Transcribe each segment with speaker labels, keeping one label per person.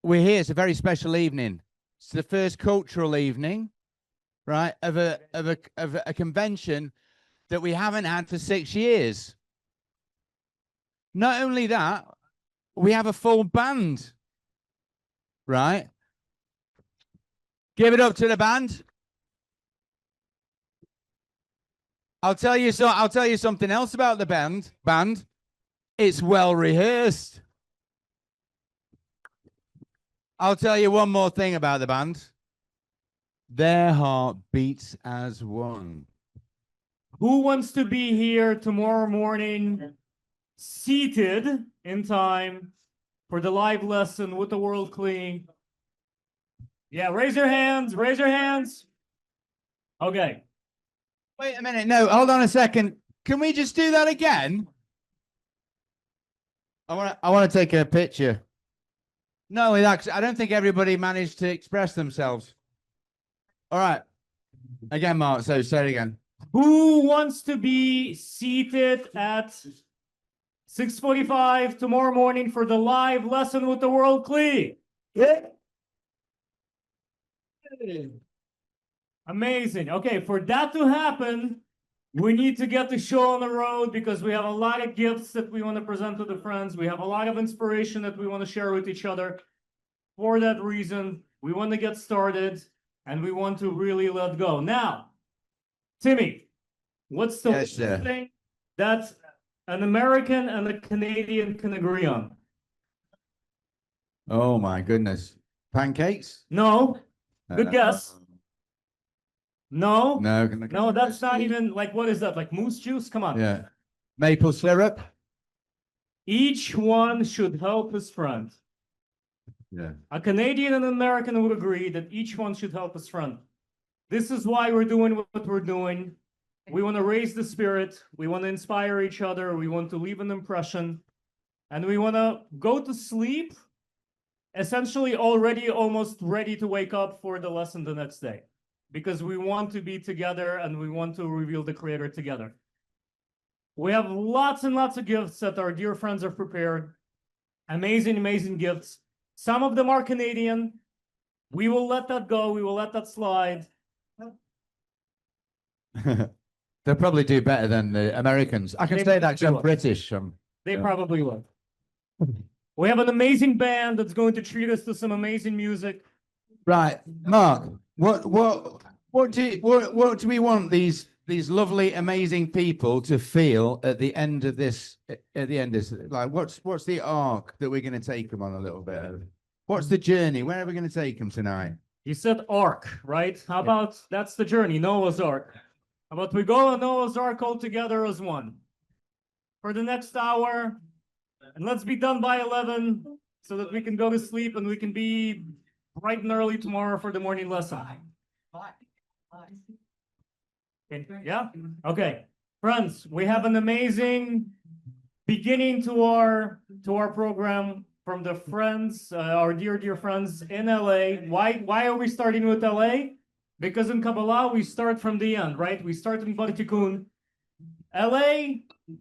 Speaker 1: we're here. It's a very special evening. It's the first cultural evening, right, of a convention that we haven't had for 6 years. Not only that, we have a full band, right? Give it up to the band. I'll tell you something else about the band. It's well rehearsed. I'll tell you one more thing about the band. Their heart beats as one.
Speaker 2: Who wants to be here tomorrow morning, seated in time for the live lesson with the world clean? Yeah, raise your hands. Raise your hands. Okay.
Speaker 1: Wait a minute. No, hold on a second. Can we just do that again? I want to take a picture. Not only that, I don't think everybody managed to express themselves. All right. Again, Mark, so say it again.
Speaker 2: Who wants to be seated at 6:45 tomorrow morning for the live lesson with the world clean? Yeah. Amazing. Okay, for that to happen, we need to get the show on the road because we have a lot of gifts that we want to present to the friends. We have a lot of inspiration that we want to share with each other. For that reason, we want to get started and we want to really let go. Now, Timmy, what's the one thing that an American and a Canadian can agree on?
Speaker 1: Oh my goodness. Pancakes?
Speaker 2: No. Good guess. No.
Speaker 1: No,
Speaker 2: that's not even like, what is that? Like moose juice? Come on.
Speaker 1: Yeah. Maple syrup?
Speaker 2: Each one should help his friend.
Speaker 1: Yeah.
Speaker 2: A Canadian and an American would agree that each one should help his friend. This is why we're doing what we're doing. We want to raise the spirit. We want to inspire each other. We want to leave an impression. And we want to go to sleep essentially already almost ready to wake up for the lesson the next day. Because we want to be together and we want to reveal the Creator together. We have lots and lots of gifts that our dear friends have prepared. Amazing, amazing gifts. Some of them are Canadian. We will let that go. We will let that slide.
Speaker 1: They'll probably do better than the Americans. I can say that because I'm British.
Speaker 2: They probably will. We have an amazing band that's going to treat us to some amazing music.
Speaker 1: Right, Mark. What do we want these lovely, amazing people to feel at the end of this? At the end of this, like, what's the arc that we're going to take them on a little bit of? What's the journey? Where are we going to take them tonight?
Speaker 2: You said ark, right? How about that's the journey, Noah's Ark? How about we go on Noah's Ark all together as one for the next hour, and let's be done by 11 so that we can go to sleep and we can be bright and early tomorrow for the morning lesson. Yeah? Okay. Friends, we have an amazing beginning to our program from the friends, our dear friends in LA. Why are we starting with LA? Because in Kabbalah, we start from the end, right? We start in Baruch. LA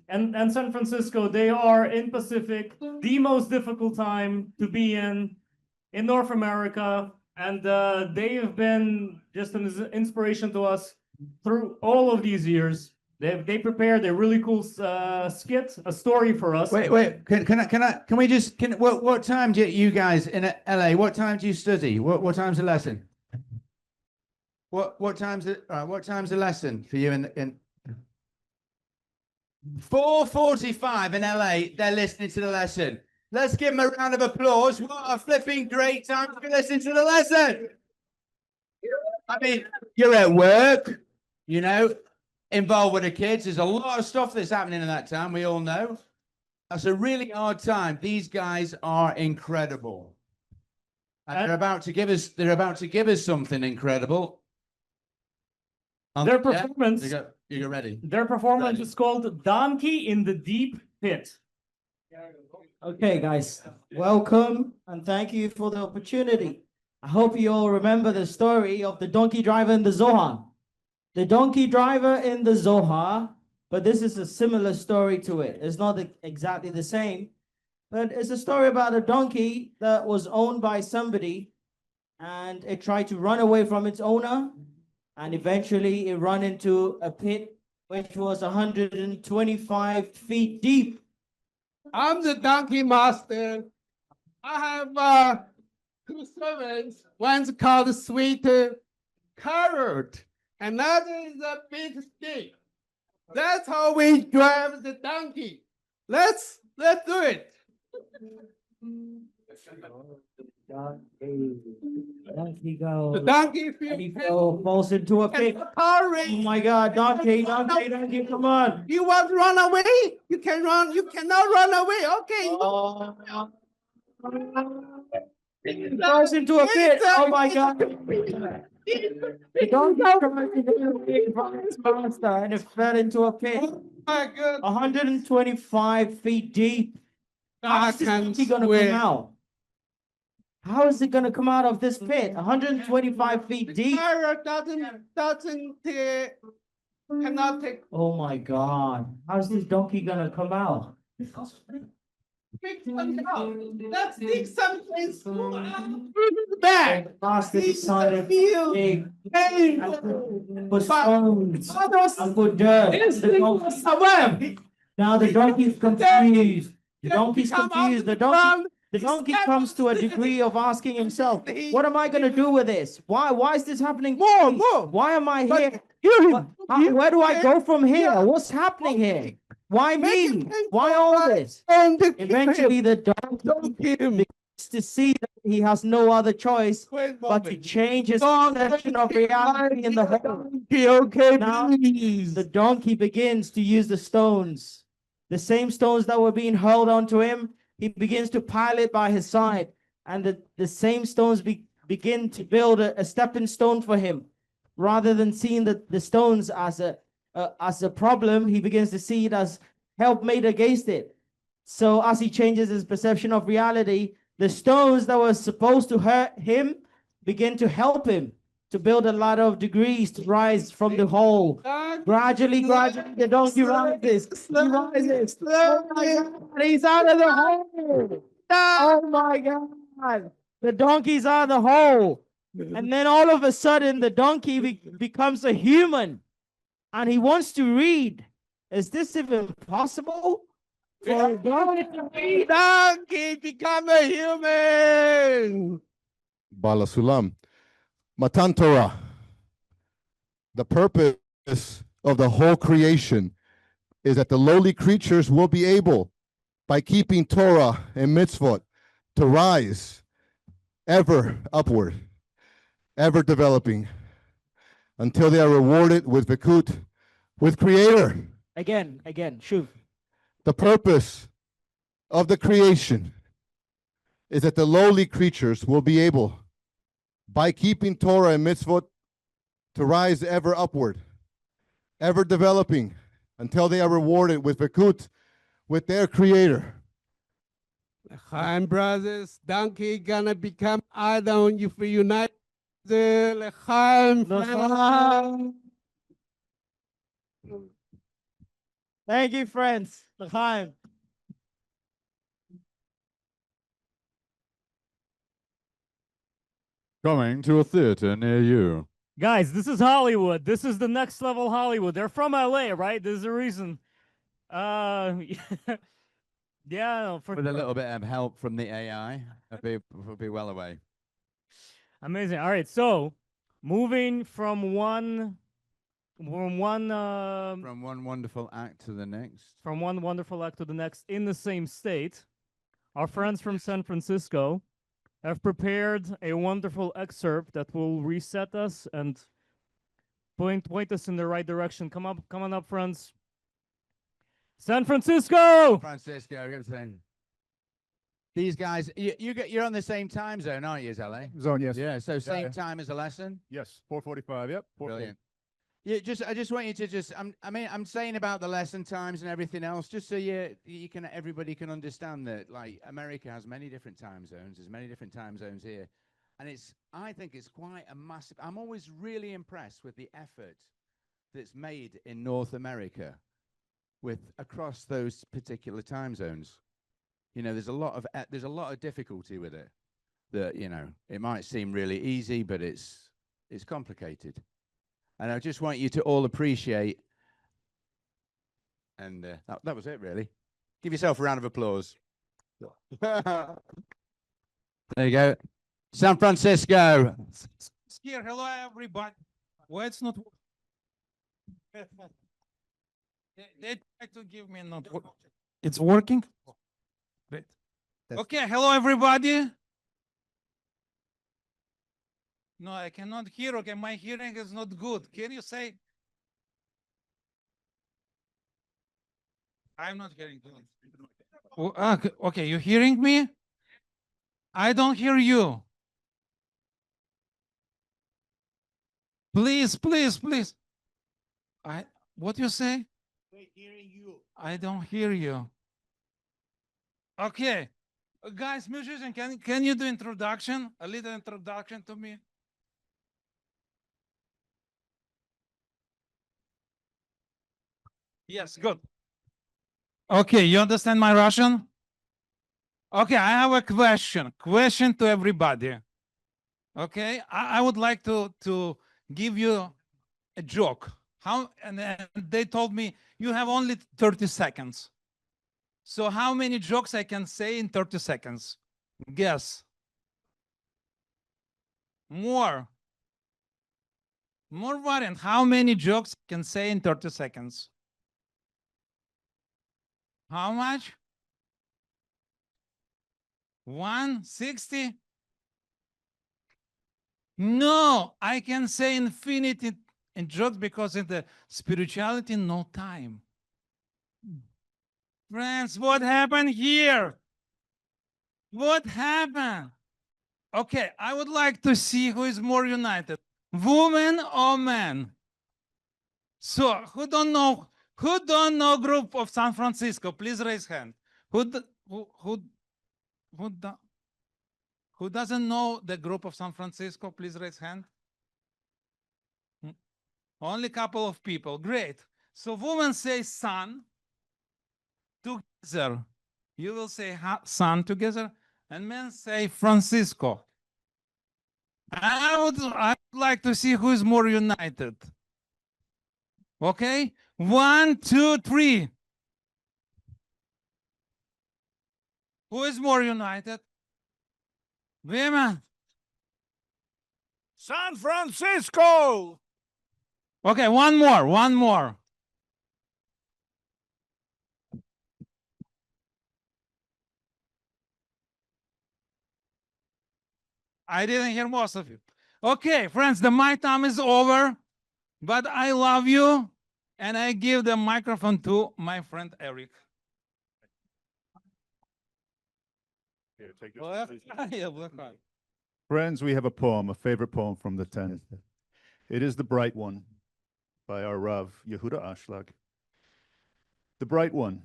Speaker 2: and San Francisco, they are in Pacific, the most difficult time to be in North America. And they have been just an inspiration to us through all of these years. They prepared a really cool skit, a story for us.
Speaker 1: Wait. What time do you guys in LA? What time do you study? What time's the lesson? What time's the lesson for you in 4:45 in LA? They're listening to the lesson. Let's give them a round of applause. What a flipping great time to be listening to the lesson. I mean, you're at work, you know, involved with the kids. There's a lot of stuff that's happening in that time. We all know. That's a really hard time. These guys are incredible. And they're about to give us something incredible.
Speaker 2: Their performance.
Speaker 1: Yeah, you ready?
Speaker 2: Their performance is called Donkey in the Deep Pit.
Speaker 3: Okay, guys, welcome and thank you for the opportunity. I hope you all remember the story of the donkey driver in the Zohar. The donkey driver in the Zohar, but this is a similar story to it. It's not exactly the same, But it's a story about a donkey that was owned by somebody and it tried to run away from its owner. And eventually it ran into a pit which was 125 feet deep.
Speaker 4: I'm the donkey master. I have two servants. One's called Sweet Carrot. Another is a big stick. That's how we drive the donkey. Let's do it.
Speaker 3: Donkey
Speaker 4: The
Speaker 3: goes.
Speaker 4: donkey
Speaker 3: And he
Speaker 4: feels
Speaker 3: falls into a pit. Oh my God, donkey, come on.
Speaker 4: You want to run away? You can run. You cannot run away. Okay.
Speaker 3: Oh. He falls into a pit. Oh my God. The donkey tried to get away from its master and it fell into a pit.
Speaker 4: Oh my God.
Speaker 3: 125 feet deep. How
Speaker 4: I
Speaker 3: is this
Speaker 4: can
Speaker 3: donkey gonna
Speaker 4: swear.
Speaker 3: come out? How is it gonna come out of this pit? 125 feet
Speaker 4: The
Speaker 3: deep.
Speaker 4: carrot cannot take.
Speaker 3: Oh my God. How's this donkey gonna come out?
Speaker 4: Pick something out. Let's dig something small out. Back.
Speaker 3: Master
Speaker 4: He's
Speaker 3: decided
Speaker 4: the
Speaker 3: to dig
Speaker 4: Hey.
Speaker 3: and put stones and put dirt.
Speaker 4: This
Speaker 3: The
Speaker 4: thing
Speaker 3: donkey-
Speaker 4: was survive.
Speaker 3: Now the donkey's confused. The
Speaker 4: Just
Speaker 3: donkey's
Speaker 4: come out
Speaker 3: confused.
Speaker 4: of
Speaker 3: The
Speaker 4: the
Speaker 3: donkey
Speaker 4: ground.
Speaker 3: The donkey comes to a degree of asking himself, what am I going to do with this? Why is this happening?
Speaker 4: More.
Speaker 3: Why am I
Speaker 4: But
Speaker 3: here?
Speaker 4: you,
Speaker 3: Where do I go from here?
Speaker 4: Yeah.
Speaker 3: What's happening here? Why
Speaker 4: Make
Speaker 3: me?
Speaker 4: it painful.
Speaker 3: Why all this?
Speaker 4: And
Speaker 3: Eventually, the donkey
Speaker 4: don't kill him.
Speaker 3: begins to see that he has no other choice
Speaker 4: Wait a
Speaker 3: but to
Speaker 4: moment.
Speaker 3: change his
Speaker 4: Don't
Speaker 3: perception of reality in the whole.
Speaker 4: Okay,
Speaker 3: Now,
Speaker 4: please.
Speaker 3: The donkey begins to use the stones, the same stones that were being hurled onto him. He begins to pile it by his side, and the same stones begin to build a stepping stone for him. Rather than seeing the stones as a problem, he begins to see it as helpmate against it. So as he changes his perception of reality, the stones that were supposed to hurt him begin to help him to build a ladder of degrees to rise from the hole. Gradually, the donkey rises. He rises. Oh my God, he's out of the hole. Oh my God. The donkey's out of the hole. And then all of a sudden, the donkey becomes a human. And he wants to read. Is this even possible? For a donkey to read?
Speaker 4: Donkey become a human.
Speaker 5: Baal HaSulam. Matan Torah. The purpose of the whole creation is that the lowly creatures will be able, by keeping Torah and mitzvot, to rise ever upward, ever developing, until they are rewarded with Vikut, with Creator.
Speaker 3: Again, shuv.
Speaker 5: The purpose of the creation is that the lowly creatures will be able, by keeping Torah and mitzvot, to rise ever upward, ever developing, until they are rewarded with Vikut, with their Creator.
Speaker 4: L'chaim, brothers, donkey gonna become Adam if we unite the L'chaim.
Speaker 3: Thank you, friends. L'chaim.
Speaker 6: Coming to a theater near you.
Speaker 2: Guys, this is Hollywood. This is the next level Hollywood. They're from LA, right? There's a reason. Yeah,
Speaker 1: With a little bit of help from the AI, we'll be well away.
Speaker 2: Amazing. All right, so moving from one
Speaker 1: From one wonderful act to the next.
Speaker 2: from one wonderful act to the next in the same state, our friends from San Francisco have prepared a wonderful excerpt that will reset us and point us in the right direction. Come on up, friends. San Francisco.
Speaker 1: Francisco, everything. These guys, you're on the same time zone, aren't you, LA?
Speaker 6: Zone, yes.
Speaker 1: Yeah, so same
Speaker 6: yeah.
Speaker 1: time as a lesson.
Speaker 6: Yes, 4:45. Yep. 4:45.
Speaker 1: Brilliant. Yeah, I just want you to I'm saying about the lesson times and everything else, just so everybody can understand that, like, America has many different time zones. There's many different time zones here, and I think it's quite a massive. I'm always really impressed with the effort that's made in North America, across those particular time zones. You know, there's a lot of difficulty with it. That, you know, it might seem really easy, but it's complicated. And I just want you to all appreciate. And that was it, really. Give yourself a round of applause. There you go. San Francisco.
Speaker 7: Here, hello everybody. Why it's not? They try to give me not. It's working. Great. Okay, hello everybody. No, I cannot hear. Okay, my hearing is not good. Can you say? I'm not hearing good. Okay, you hearing me? I don't hear you. Please, please, please. What you say?
Speaker 4: We're hearing you.
Speaker 7: I don't hear you. Okay. Guys, musician, can you do introduction? A little introduction to me? Yes, good. Okay, you understand my Russian? Okay, I have a question. Question to everybody. Okay, I would like to give you a joke. And then they told me you have only 30 seconds. So how many jokes I can say in 30 seconds? Guess. More. More variant. How many jokes I can say in 30 seconds? How much? 160? No, I can say infinity in jokes because in the spirituality, no time. Friends, what happened here? What happened? Okay, I would like to see who is more united, woman or man. So who don't know group of San Francisco? Please raise hand. Who doesn't know the group of San Francisco? Please raise hand. Only a couple of people. Great. So women say sun together. You will say sun together, and men say Francisco. I would like to see who is more united. Okay? 1, 2, 3. Who is more united? Women.
Speaker 6: San Francisco!
Speaker 7: Okay, one more. I didn't hear most of you. Okay, friends, my time is over, but I love you, and I give the microphone to my friend Eric.
Speaker 6: Here, take this.
Speaker 5: Friends, we have a poem, a favorite poem from the 10th. It is The Bright One by our Rav Yehuda Ashlag. The bright one,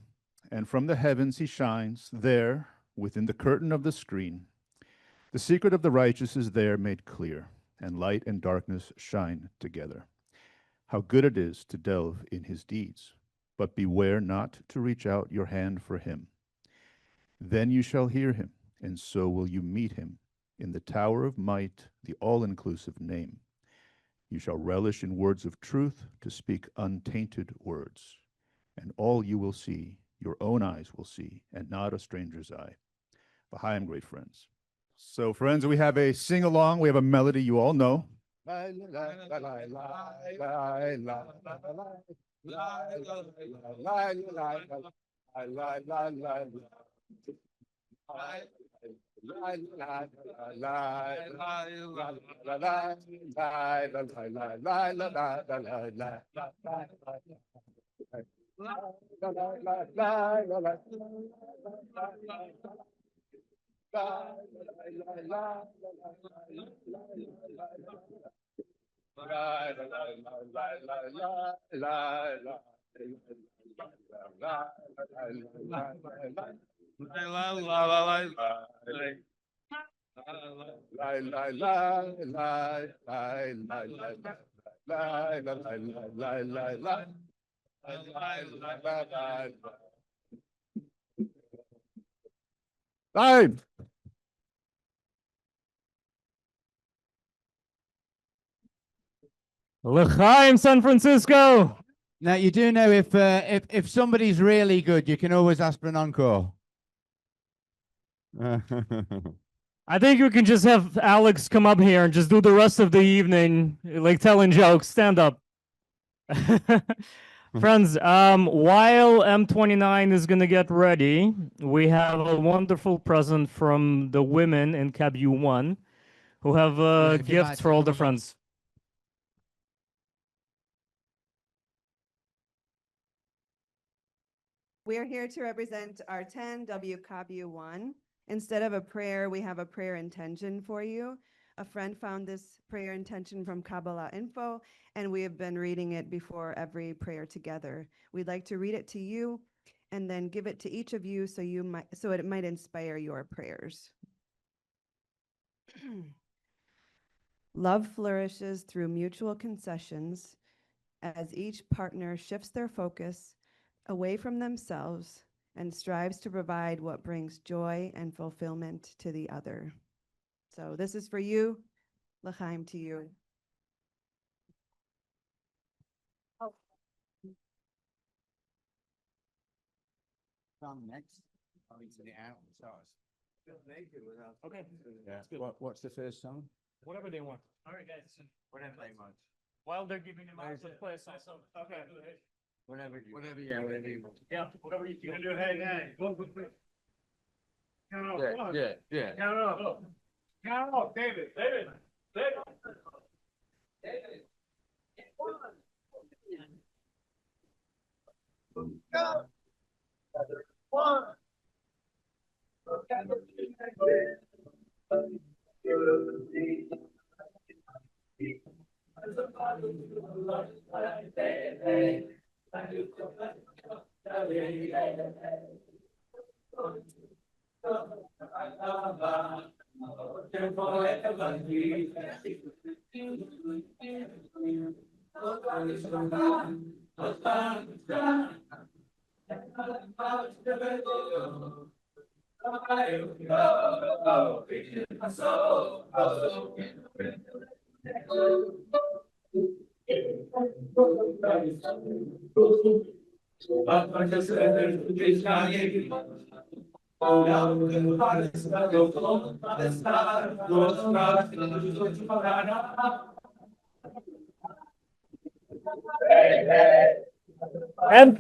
Speaker 5: and from the heavens he shines, there, within the curtain of the screen. The secret of the righteous is there made clear, and light and darkness shine together. How good it is to delve in his deeds, but beware not to reach out your hand for him. Then you shall hear him, and so will you meet him in the tower of might, the all-inclusive name. You shall relish in words of truth to speak untainted words, and all you will see, your own eyes will see, and not a stranger's eye. L'chaim, great friends. So, friends, we have a sing-along. We have a melody you all know.
Speaker 4: Live.
Speaker 2: L'chaim, San Francisco.
Speaker 1: Now you do know if somebody's really good, you can always ask for an encore.
Speaker 2: I think we can just have Alex come up here and just do the rest of the evening, like telling jokes. Stand up. Friends, while M29 is gonna get ready, we have a wonderful present from the women in Cab U1 who have
Speaker 1: if you
Speaker 2: gifts
Speaker 1: might
Speaker 2: for all
Speaker 1: come
Speaker 2: the
Speaker 1: up.
Speaker 2: friends.
Speaker 8: We're here to represent our 10 WKBU1. Instead of a prayer, we have a prayer intention for you. A friend found this prayer intention from Kabbalah Info, and we have been reading it before every prayer together. We'd like to read it to you and then give it to each of you so it might inspire your prayers. Love flourishes through mutual concessions as each partner shifts their focus away from themselves and strives to provide what brings joy and fulfillment to the other. So this is for you, l'chaim to you.
Speaker 1: Next.
Speaker 2: Okay.
Speaker 1: Yeah. What's the first song?
Speaker 2: Whatever they want. All right, guys.
Speaker 1: Whatever they want.
Speaker 2: While they're giving him out of place also. Okay.
Speaker 1: Whatever you want.
Speaker 2: Yeah, whatever you can do. Hey. Count off.
Speaker 1: Yeah.
Speaker 2: Count off. Count off, David. And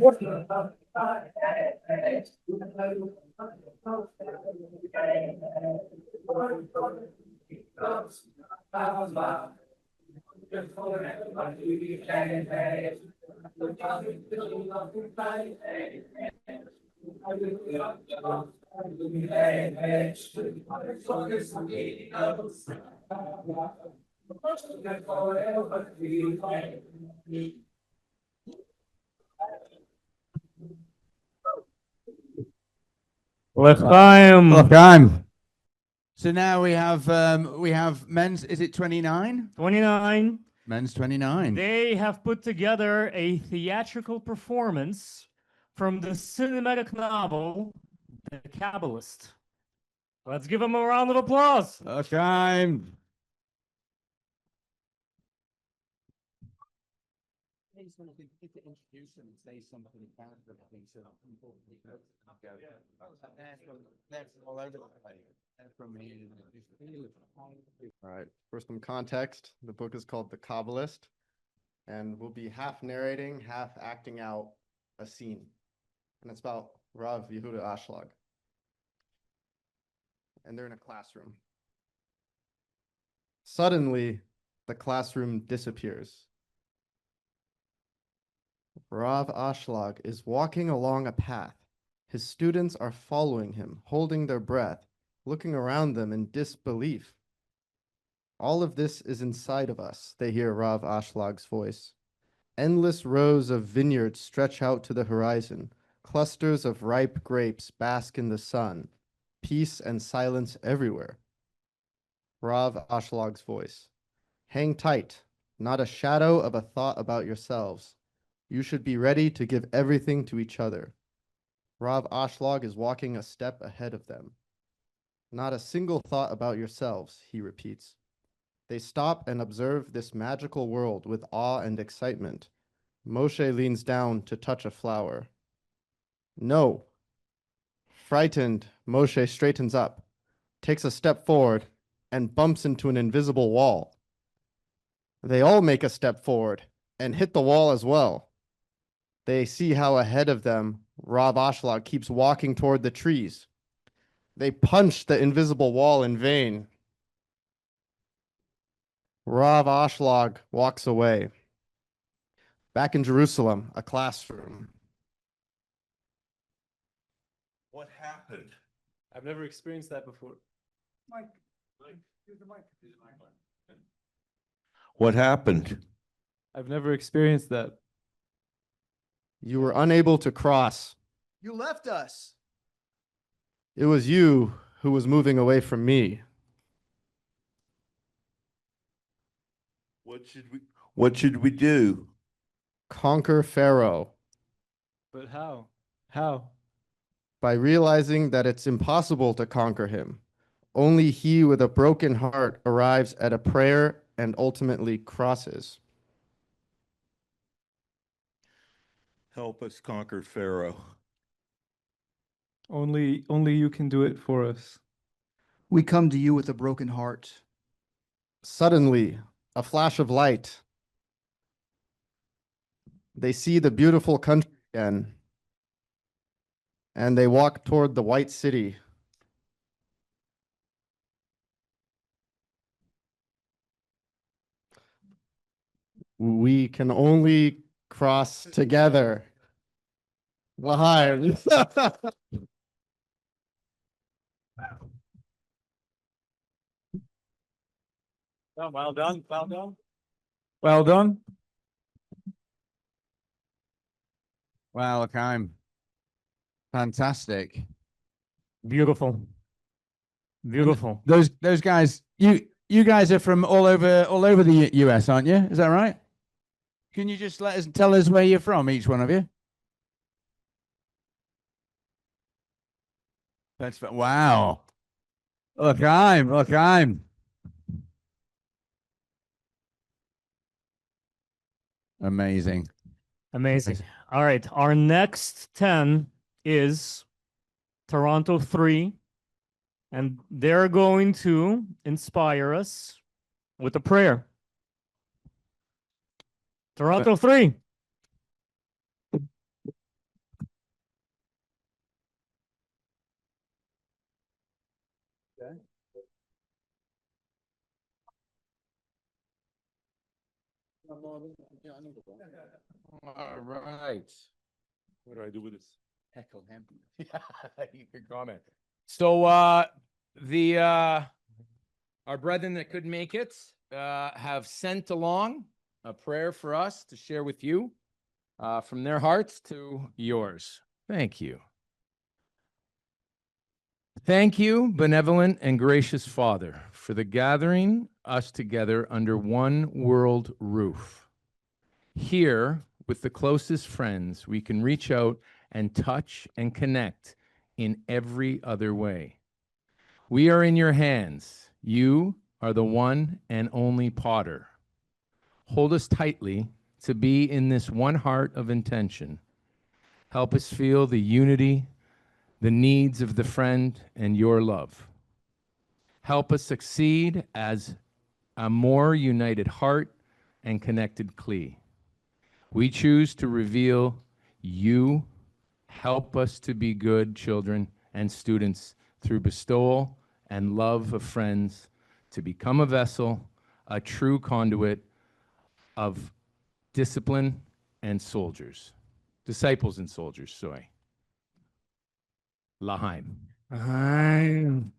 Speaker 2: L'chaim.
Speaker 1: So now we have men's. Is it 29?
Speaker 2: 29.
Speaker 1: Men's 29.
Speaker 2: They have put together a theatrical performance from the cinematic novel, The Kabbalist. Let's give them a round of applause.
Speaker 1: Time.
Speaker 3: I just want to introduce them and say something about them. I think so.
Speaker 1: That's all over the place. From me.
Speaker 9: All right, for some context, the book is called The Kabbalist, and we'll be half narrating, half acting out a scene. And it's about Rav Yehuda Ashlag. And they're in a classroom. Suddenly, the classroom disappears. Rav Ashlag is walking along a path. His students are following him, holding their breath, looking around them in disbelief. All of this is inside of us, they hear Rav Ashlag's voice. Endless rows of vineyards stretch out to the horizon. Clusters of ripe grapes bask in the sun. Peace and silence everywhere. Rav Ashlag's voice. Hang tight, not a shadow of a thought about yourselves. You should be ready to give everything to each other. Rav Ashlag is walking a step ahead of them. Not a single thought about yourselves, he repeats. They stop and observe this magical world with awe and excitement. Moshe leans down to touch a flower. No. Frightened, Moshe straightens up, takes a step forward, and bumps into an invisible wall. They all make a step forward and hit the wall as well. They see how ahead of them, Rav Ashlag keeps walking toward the trees. They punch the invisible wall in vain. Rav Ashlag walks away. Back in Jerusalem, a classroom.
Speaker 6: What happened?
Speaker 10: I've never experienced that before.
Speaker 6: What happened?
Speaker 10: I've never experienced that.
Speaker 9: You were unable to cross.
Speaker 11: You left us.
Speaker 9: It was you who was moving away from me.
Speaker 6: What should we do?
Speaker 9: Conquer Pharaoh.
Speaker 10: But how? How?
Speaker 9: By realizing that it's impossible to conquer him. Only he with a broken heart arrives at a prayer and ultimately crosses.
Speaker 6: Help us conquer Pharaoh.
Speaker 10: Only you can do it for us.
Speaker 11: We come to you with a broken heart.
Speaker 9: Suddenly, a flash of light. They see the beautiful country again, and they walk toward the white city. We can only cross together. L'chaim.
Speaker 10: Oh, well done. Well done. Well done.
Speaker 1: Wow, L'chaim. Fantastic.
Speaker 2: Beautiful. Beautiful.
Speaker 1: Those guys, you guys are from all over the US, aren't you? Is that right? Can you just tell us where you're from, each one of you? Wow. L'chaim. Amazing.
Speaker 2: Amazing. All right. Our next 10 is Toronto 3. And they're going to inspire us with a prayer. Toronto 3.
Speaker 1: All right.
Speaker 6: What do I do with this?
Speaker 1: Heckle him. You can comment. So our brethren that couldn't make it have sent along a prayer for us to share with you from their hearts to yours. Thank you. Thank you, benevolent and gracious Father, for the gathering us together under one world roof. Here, with the closest friends, we can reach out and touch and connect in every other way. We are in your hands. You are the one and only potter. Hold us tightly to be in this one heart of intention. Help us feel the unity, the needs of the friend, and your love. Help us succeed as a more united heart and connected Kli. We choose to reveal you. Help us to be good children and students through bestowal and love of friends, to become a vessel, a true conduit of discipline and soldiers. Disciples and soldiers, sorry. L'chaim.
Speaker 2: L'chaim.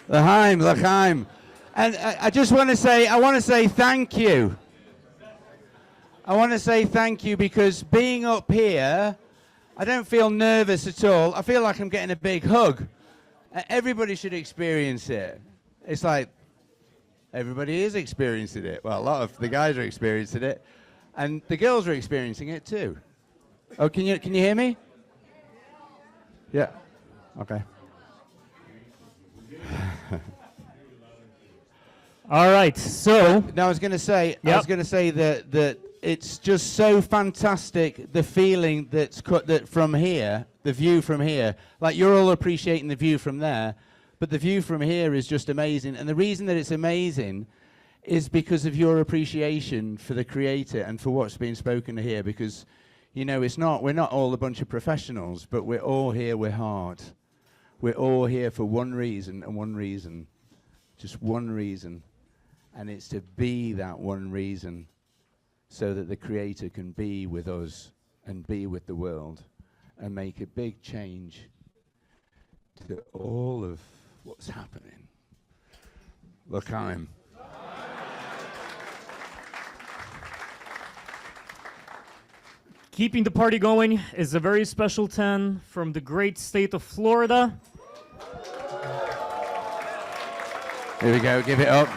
Speaker 1: L'chaim, l'chaim. And I just want to say, thank you. I want to say thank you because being up here, I don't feel nervous at all. I feel like I'm getting a big hug. Everybody should experience it. It's like everybody is experiencing it. Well, a lot of the guys are experiencing it, and the girls are experiencing it too. Oh, can you hear me? Yeah. Okay.
Speaker 2: All right, so
Speaker 1: now I was going to say,
Speaker 2: Yep.
Speaker 1: that it's just so fantastic the feeling that from here, the view from here, like you're all appreciating the view from there, but the view from here is just amazing. And the reason that it's amazing is because of your appreciation for the Creator and for what's being spoken here. Because, you know, we're not all a bunch of professionals, but we're all here with heart. We're all here for one reason and one reason, just one reason. And it's to be that one reason so that the Creator can be with us and be with the world and make a big change to all of what's happening. L'chaim.
Speaker 2: keeping the party going is a very special 10 from the great state of Florida.
Speaker 1: Here we go, give it up.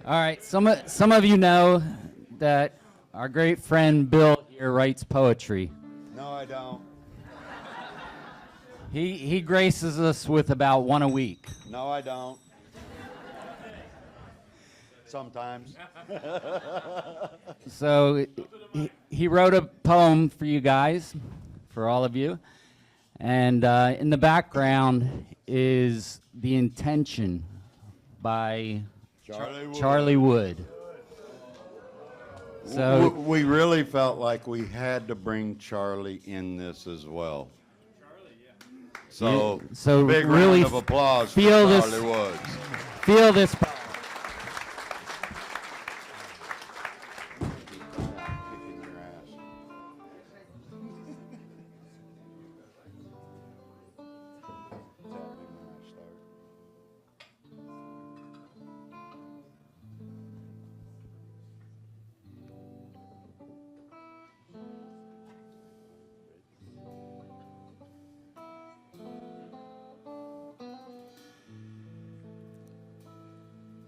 Speaker 12: All right, some of you know that our great friend Bill here writes poetry.
Speaker 6: No, I don't.
Speaker 12: He graces us with about one a week.
Speaker 6: No, I don't. Sometimes.
Speaker 12: So he wrote a poem for you guys, for all of you. And in the background is The Intention by Charlie Wood. So
Speaker 13: we really felt like we had to bring Charlie in this as well. So, big
Speaker 12: really
Speaker 13: round of applause for
Speaker 12: feel
Speaker 13: Charlie
Speaker 12: this,
Speaker 13: Woods.
Speaker 12: Feel this.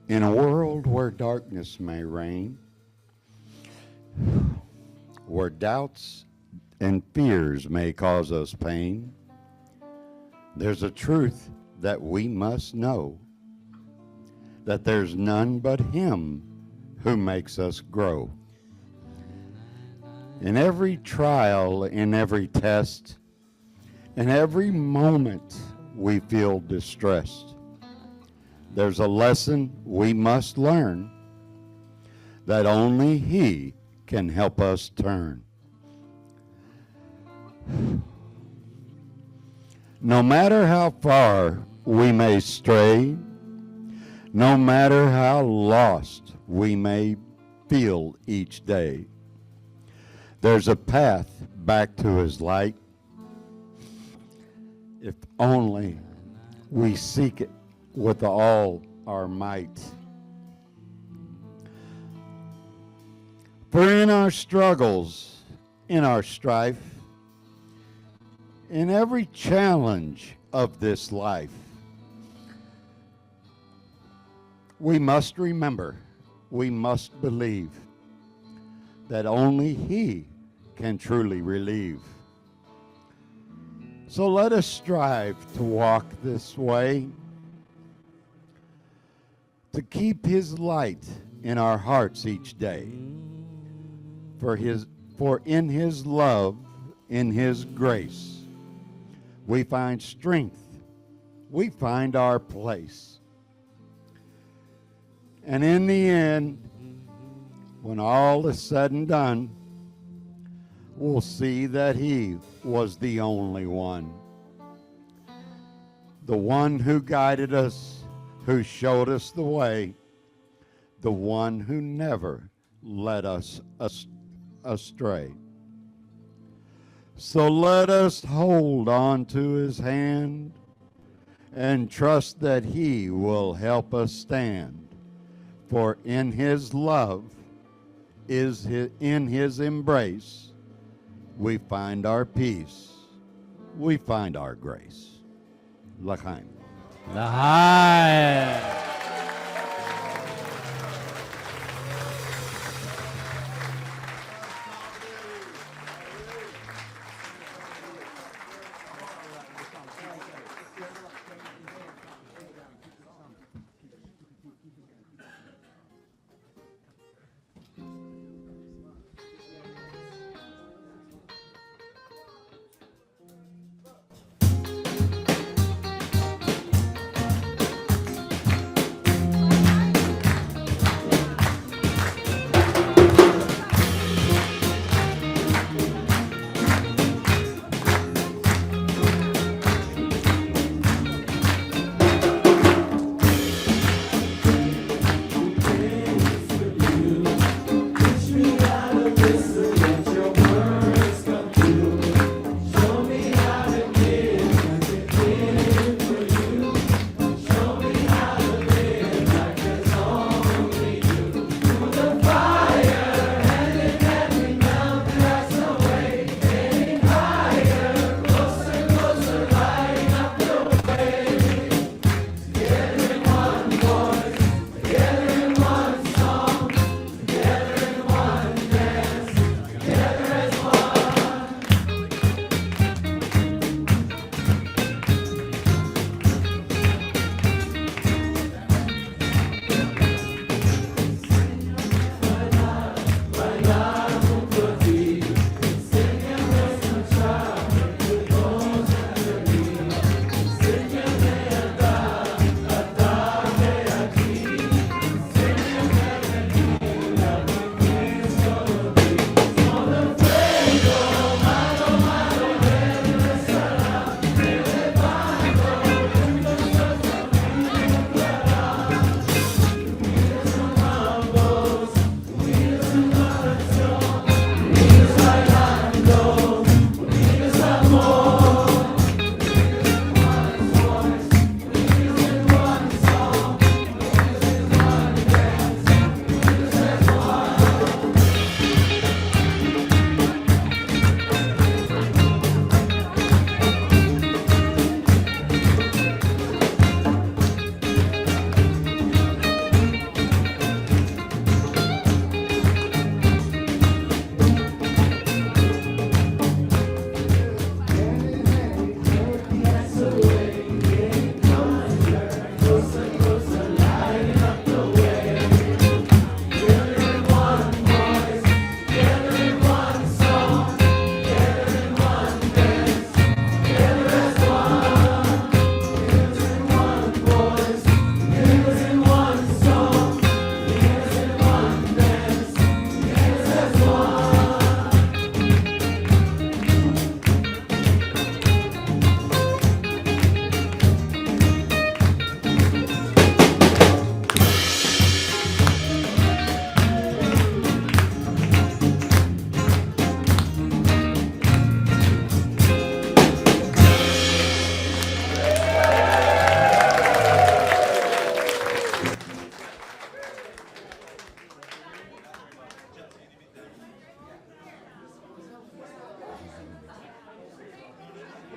Speaker 13: In a world where darkness may reign, where doubts and fears may cause us pain, there's a truth that we must know, that there's none but Him who makes us grow. In every trial, in every test, in every moment we feel distressed. There's a lesson we must learn that only He can help us turn. No matter how far we may stray, no matter how lost we may feel each day, there's a path back to His light if only we seek it with all our might. For in our struggles, in our strife, in every challenge of this life, we must remember, we must believe that only He can truly relieve. So let us strive to walk this way, to keep His light in our hearts each day. For in His love, in His grace, we find strength, we find our place. And in the end, when all is said and done, we'll see that He was the only one. The one who guided us, who showed us the way, the one who never led us astray. So let us hold on to His hand and trust that He will help us stand. For in His love, in His embrace, we find our peace, we find our grace. L'chaim.
Speaker 12: L'chaim.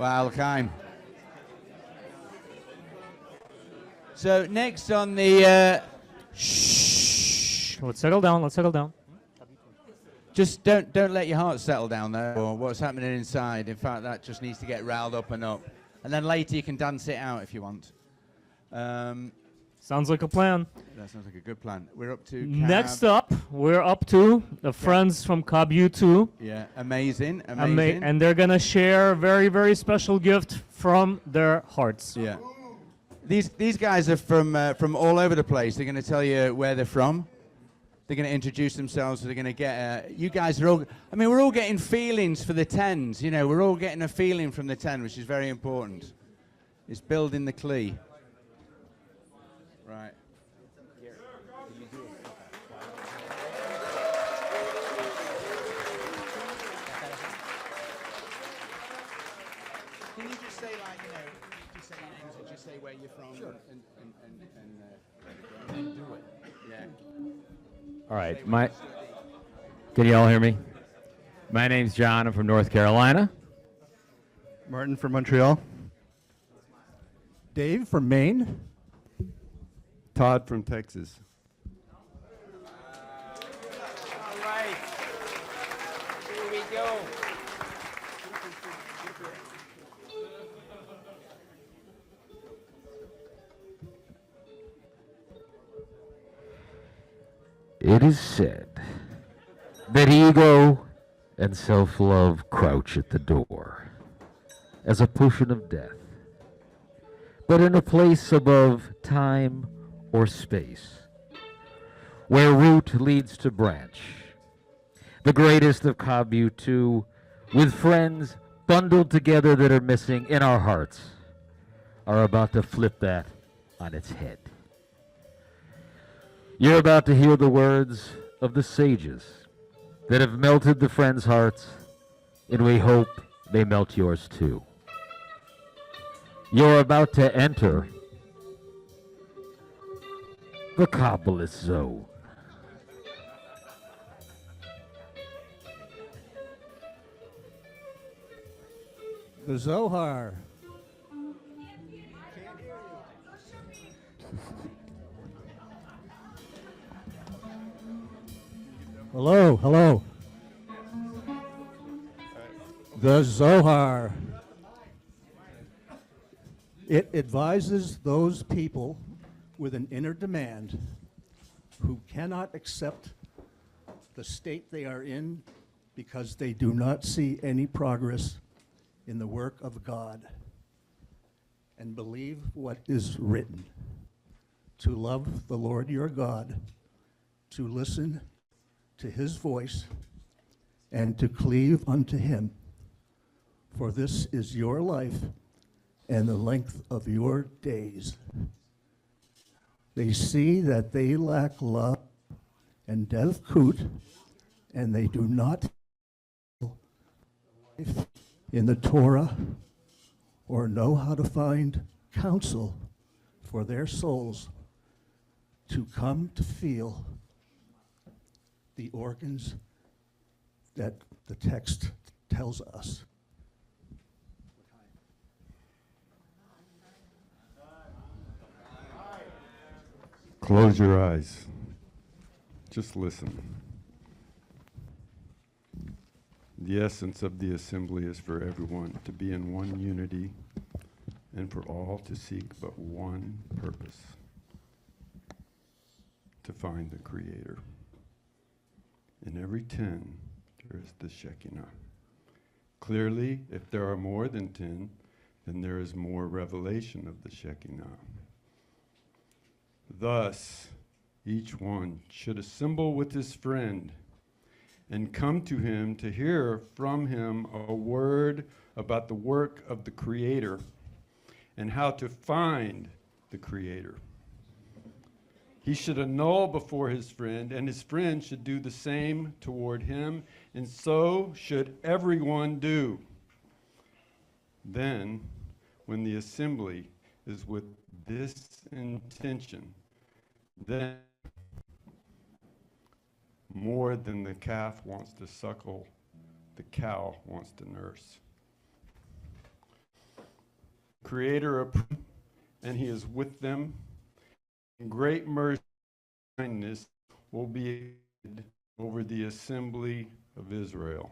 Speaker 1: Well, kind. So next on the
Speaker 2: Shh. Let's settle down. Let's settle down.
Speaker 1: just don't let your heart settle down though, or what's happening inside. In fact, that just needs to get riled up and up, and then later you can dance it out if you want.
Speaker 2: Sounds like a plan.
Speaker 1: That sounds like a good plan. We're up to
Speaker 2: Next
Speaker 1: Cab.
Speaker 2: up, we're up to the friends from Cab U2.
Speaker 1: Yeah, amazing, amazing.
Speaker 2: And they're gonna share a very, very special gift from their hearts.
Speaker 1: Yeah. These guys are from all over the place. They're going to tell you where they're from. They're going to introduce themselves. They're going to get. You guys are all. I mean, we're all getting feelings for the tens. You know, we're all getting a feeling from the 10, which is very important. It's building the Kli. Right. Can you just say, like, you know, just say your names and just say where you're from? Sure. And do it. Yeah.
Speaker 14: All right. Can you all hear me? My name's John. I'm from North Carolina.
Speaker 11: Martin from Montreal.
Speaker 15: Dave from Maine.
Speaker 16: Todd from Texas.
Speaker 17: All right. Here we go.
Speaker 14: It is said that ego and self-love crouch at the door as a potion of death. But in a place above time or space, where root leads to branch, the greatest of Cab U2, with friends bundled together that are missing in our hearts, are about to flip that on its head. You're about to hear the words of the sages that have melted the friends' hearts, and we hope they melt yours too. You're about to enter the Kabbalist zone.
Speaker 15: The Zohar. Hello, hello. The Zohar. It advises those people with an inner demand who cannot accept the state they are in because they do not see any progress in the work of God, and believe what is written: to love the Lord your God, to listen to his voice, and to cleave unto him. For this is your life and the length of your days. They see that they lack love and devkut, and they do not life in the Torah or know how to find counsel for their souls to come to feel the organs that the text tells us.
Speaker 16: Close your eyes. Just listen. The essence of the assembly is for everyone to be in one unity and for all to seek but one purpose: to find the Creator. In every 10, there is the Shekinah. Clearly, if there are more than 10, then there is more revelation of the Shekinah. Thus, each one should assemble with his friend and come to him to hear from him a word about the work of the Creator and how to find the Creator. He should annul before his friend, and his friend should do the same toward him, and so should everyone do. Then, when the assembly is with this intention, then more than the calf wants to suckle, the cow wants to nurse. Creator approved, and he is with them. And great mercy and kindness will be over the assembly of Israel.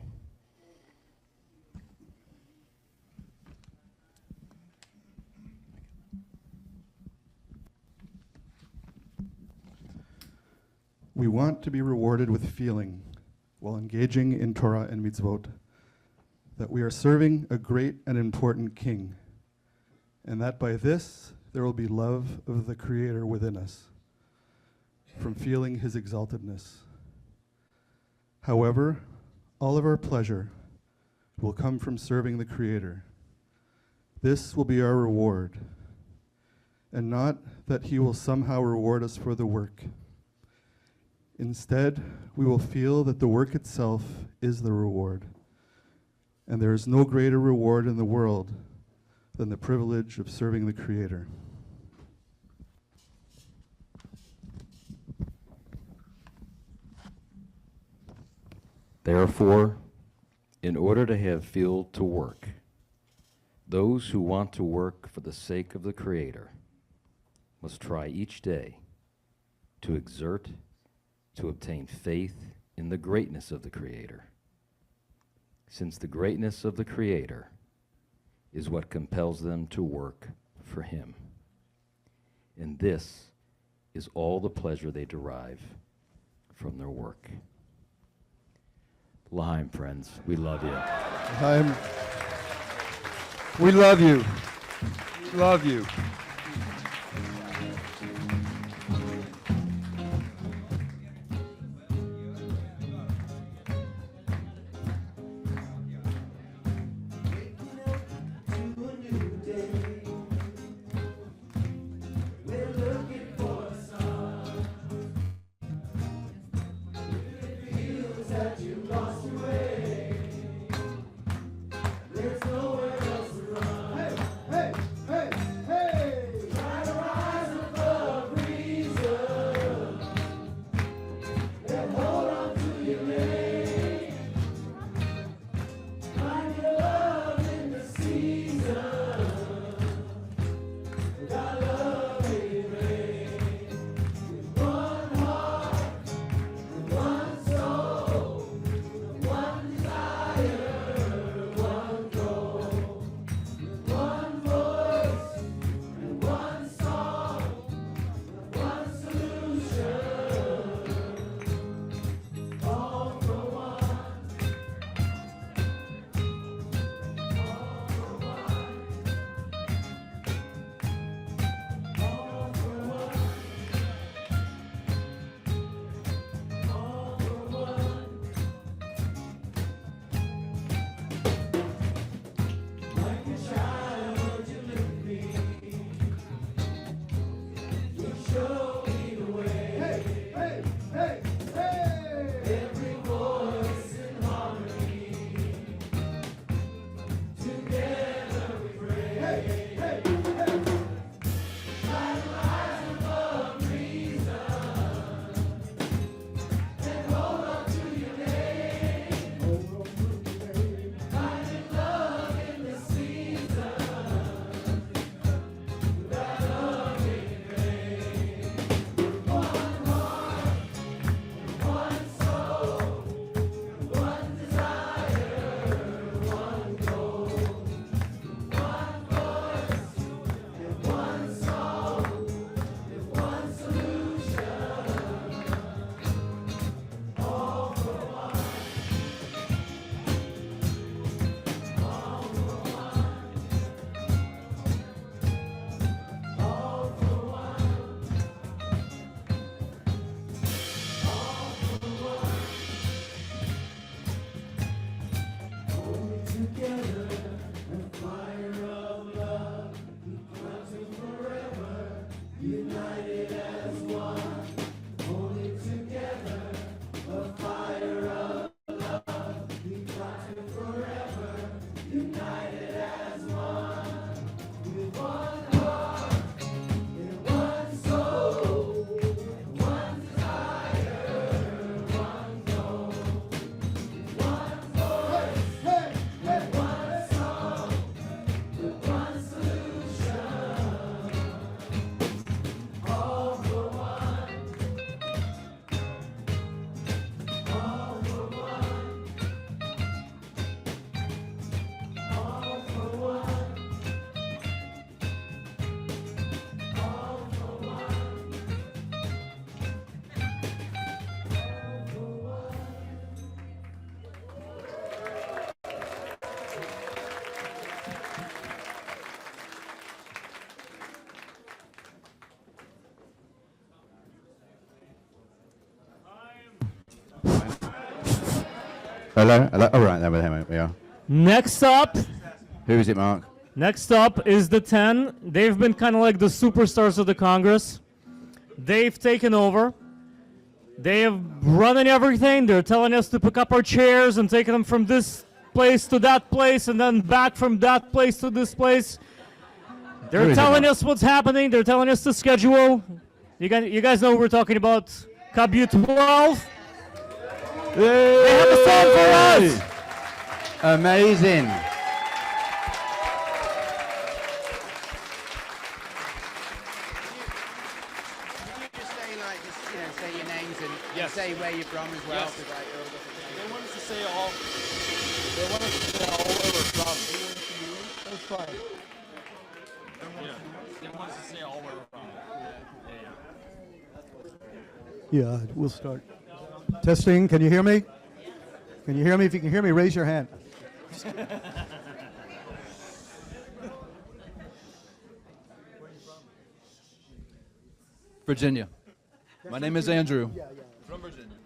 Speaker 11: We want to be rewarded with feeling while engaging in Torah and mitzvot that we are serving a great and important King, and that by this there will be love of the Creator within us, from feeling his exaltedness. However, all of our pleasure will come from serving the Creator. This will be our reward, and not that he will somehow reward us for the work. Instead, we will feel that the work itself is the reward, and there is no greater reward in the world than the privilege of serving the Creator.
Speaker 14: Therefore, in order to have field to work, those who want to work for the sake of the Creator must try each day to exert to obtain faith in the greatness of the Creator, since the greatness of the Creator is what compels them to work for him. And this is all the pleasure they derive from their work. L'chaim, friends, we love you.
Speaker 11: L'chaim.
Speaker 16: We love you. We love you.
Speaker 6: Hello? Hello? All right, there we are.
Speaker 2: Next up.
Speaker 6: Who is it, Mark?
Speaker 2: Next up is the 10. They've been kind of like the superstars of the Congress. They've taken over. They have running everything. They're telling us to pick up our chairs and take them from this place to that place and then back from that place to this place. They're telling us what's happening. They're telling us the schedule. You guys know we're talking about Kabbalah 12. They have a song for us.
Speaker 6: Amazing.
Speaker 1: Say your names and say where you're from as well.
Speaker 10: Yes. They want us to say all. They want us to say all where we're from.
Speaker 15: That's fine.
Speaker 10: Yeah. They want us to say all where we're from.
Speaker 15: Yeah, we'll start. Testing, can you hear me? Can you hear me? If you can hear me, raise your hand.
Speaker 18: Virginia. My name is Andrew.
Speaker 10: From Virginia.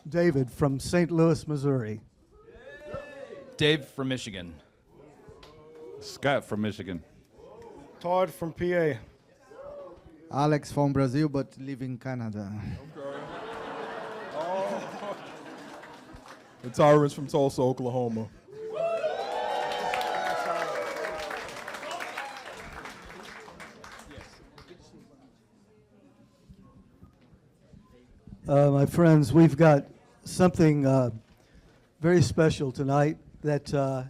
Speaker 15: David from St. Louis, Missouri.
Speaker 18: Dave from Michigan.
Speaker 19: Scott from Michigan.
Speaker 20: Todd from PA.
Speaker 21: Alex from Brazil, but live in Canada.
Speaker 22: It's Tyrus from Tulsa, Oklahoma.
Speaker 15: My friends, we've got something very special tonight that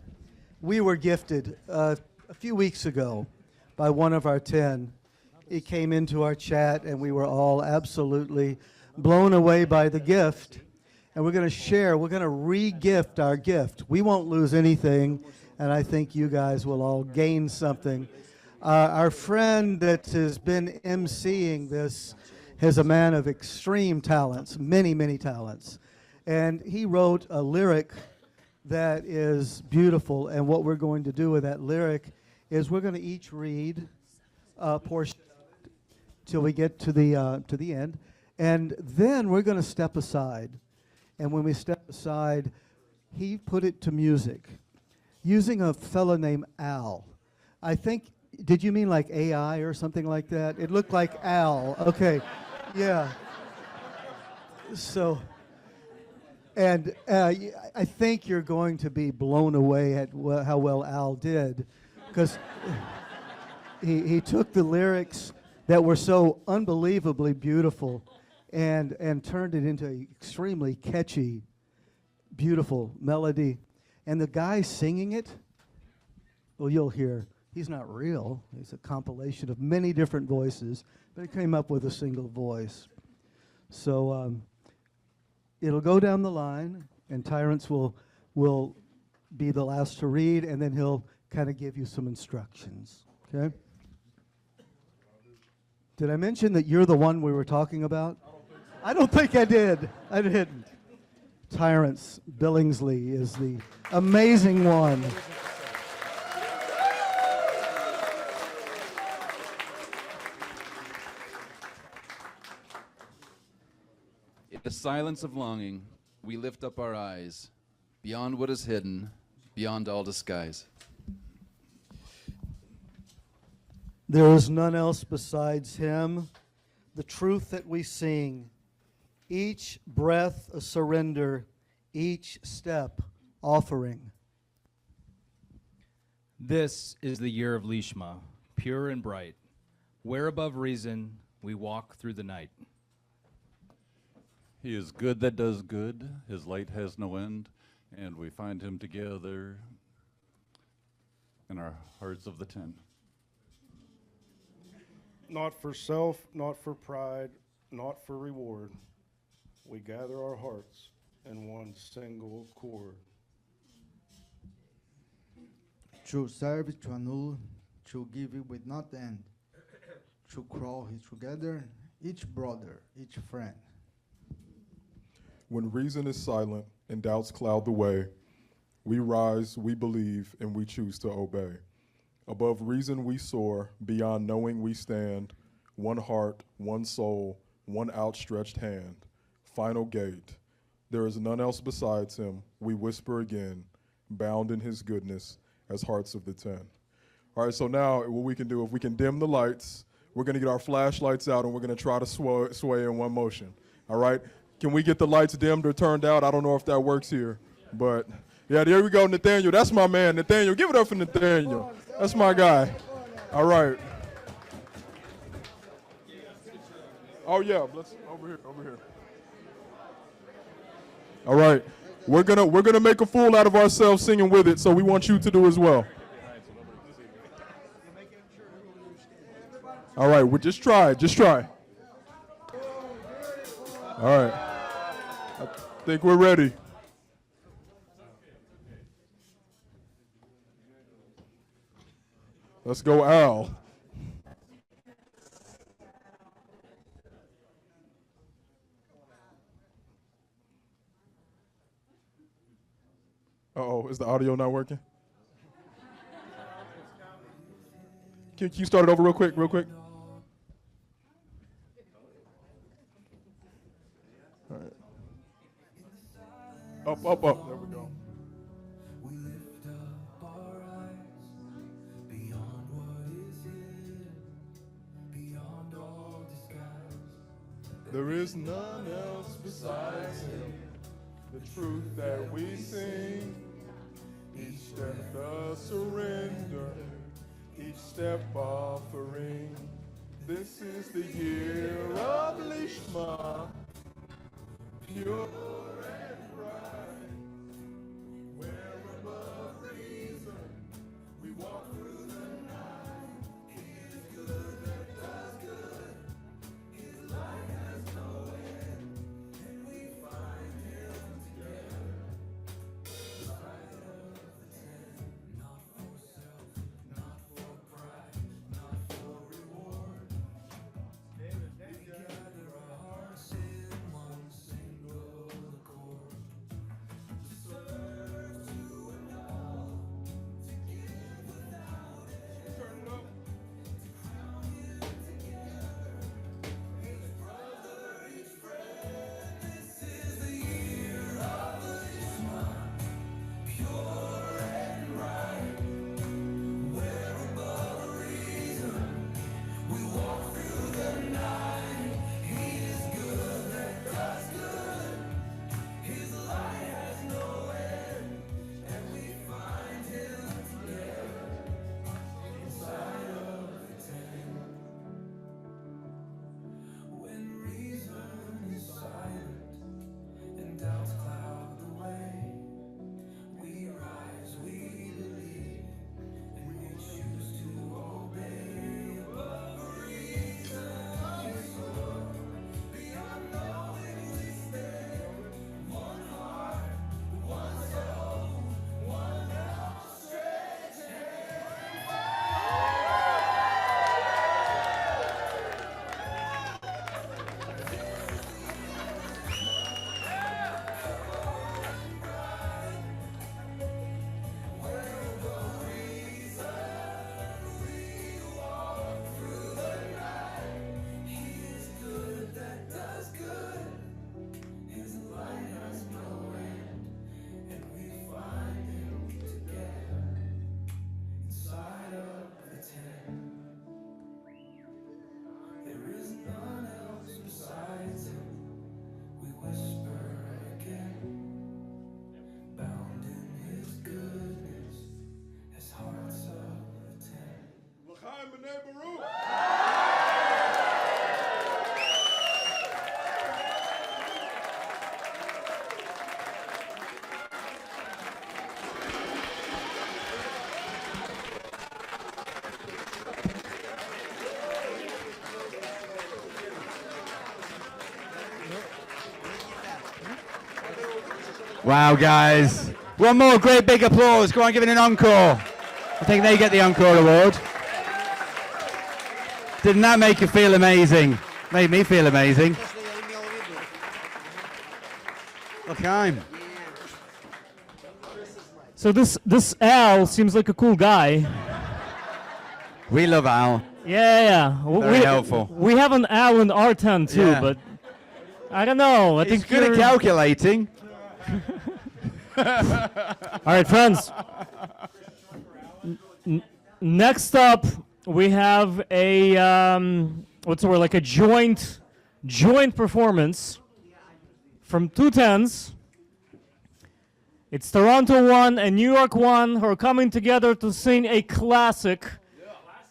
Speaker 15: we were gifted a few weeks ago by one of our 10. He came into our chat and we were all absolutely blown away by the gift. And we're going to share, we're going to re-gift our gift. We won't lose anything, and I think you guys will all gain something. Our friend that has been emceeing this is a man of extreme talents, many, many talents. And he wrote a lyric that is beautiful, and what we're going to do with that lyric is we're going to each read a portion till we get to the end, and then we're going to step aside. And when we step aside, he put it to music using a fella named Al. I think, did you mean like AI or something like that? It looked like Al. Okay, yeah. So, and I think you're going to be blown away at how well Al did, because he took the lyrics that were so unbelievably beautiful and turned it into an extremely catchy, beautiful melody. And the guy singing it, well, you'll hear, he's not real. He's a compilation of many different voices, but he came up with a single voice. So it'll go down the line, and Tyrants will be the last to read, and then he'll kind of give you some instructions, okay? Did I mention that you're the one we were talking about? I don't think I did. I didn't. Tyrants Billingsley is the amazing one.
Speaker 18: In the silence of longing, we lift up our eyes, beyond what is hidden, beyond all disguise.
Speaker 15: There is none else besides him, the truth that we sing, each breath a surrender, each step offering.
Speaker 23: This is the year of Lishma, pure and bright, where above reason we walk through the night.
Speaker 19: He is good that does good, his light has no end, and we find him together in our hearts of the 10.
Speaker 20: Not for self, not for pride, not for reward. We gather our hearts in one single chord.
Speaker 21: To serve, to annul, to give it with not end, to crawl together, each brother, each friend.
Speaker 22: When reason is silent and doubts cloud the way, we rise, we believe, and we choose to obey. Above reason we soar, beyond knowing we stand, one heart, one soul, one outstretched hand. Final gate, There is none else besides him. We whisper again, bound in his goodness as hearts of the 10. All right, so now what we can do, if we can dim the lights, we're going to get our flashlights out and we're going to try to sway in one motion. All right? Can we get the lights dimmed or turned out? I don't know if that works here. But, yeah, there we go, Nathaniel. That's my man, Nathaniel. Give it up for Nathaniel. That's my guy. All right. Oh, yeah. Let's over here. All right. We're gonna make a fool out of ourselves singing with it, so we want you to do as well. All right, we'll just try. All right. I think we're ready. Let's go, Al. Uh-oh, is the audio not working? Can you start it over real quick? All right. Up. There we go. There is none else besides him. The truth that we sing, each step the surrender, each step offering. This is the year of Lishma, pure and right. Where above reason we walk through the night. He is good that does good. His light has no end, and we find him together. Light of the 10, not for self, not for pride, not for reward. We gather our hearts in one single accord, to serve, to annul, to give without end. Turn it up. To crown him together, each brother, each friend. This is the year of the Lishma, pure and right. Where above reason we walk through the night. He is good that does good. His light has no end, and we find him together inside of the 10. When reason is silent and doubts cloud the way, we rise, we believe, and we choose to obey. Above reason we soar, beyond knowing we stand. One heart, one soul, one outstretched Bnei Baruch.
Speaker 6: Wow, guys. One more great big applause. Go on, give it an encore. I think they get the encore award. Didn't that make you feel amazing? Made me feel amazing. L'chaim.
Speaker 2: So this Al seems like a cool guy.
Speaker 6: We love Al.
Speaker 2: Yeah.
Speaker 6: Very helpful.
Speaker 2: We have an Al in our tent too,
Speaker 6: Yeah.
Speaker 2: but I don't know. I
Speaker 6: He's
Speaker 2: think
Speaker 6: good at calculating.
Speaker 2: All right, friends. Next up, we have a what's the word? Like a joint performance from two tens. It's Toronto 1 and New York 1 who are coming together to sing a classic.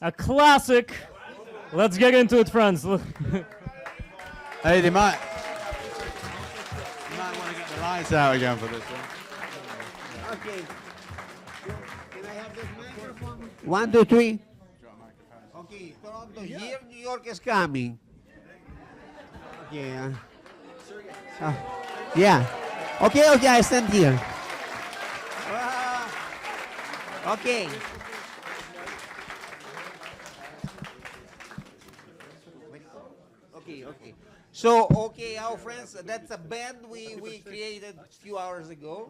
Speaker 2: A classic. Let's get into it, friends.
Speaker 6: Hey, they might want to get the lights out again for this one.
Speaker 4: Okay. Can I have this microphone? 1, 2, 3. Okay, Toronto here, New York is coming. Yeah. Yeah. Okay, I stand here. Okay. Okay. So, our friends, that's a band we created a few hours ago.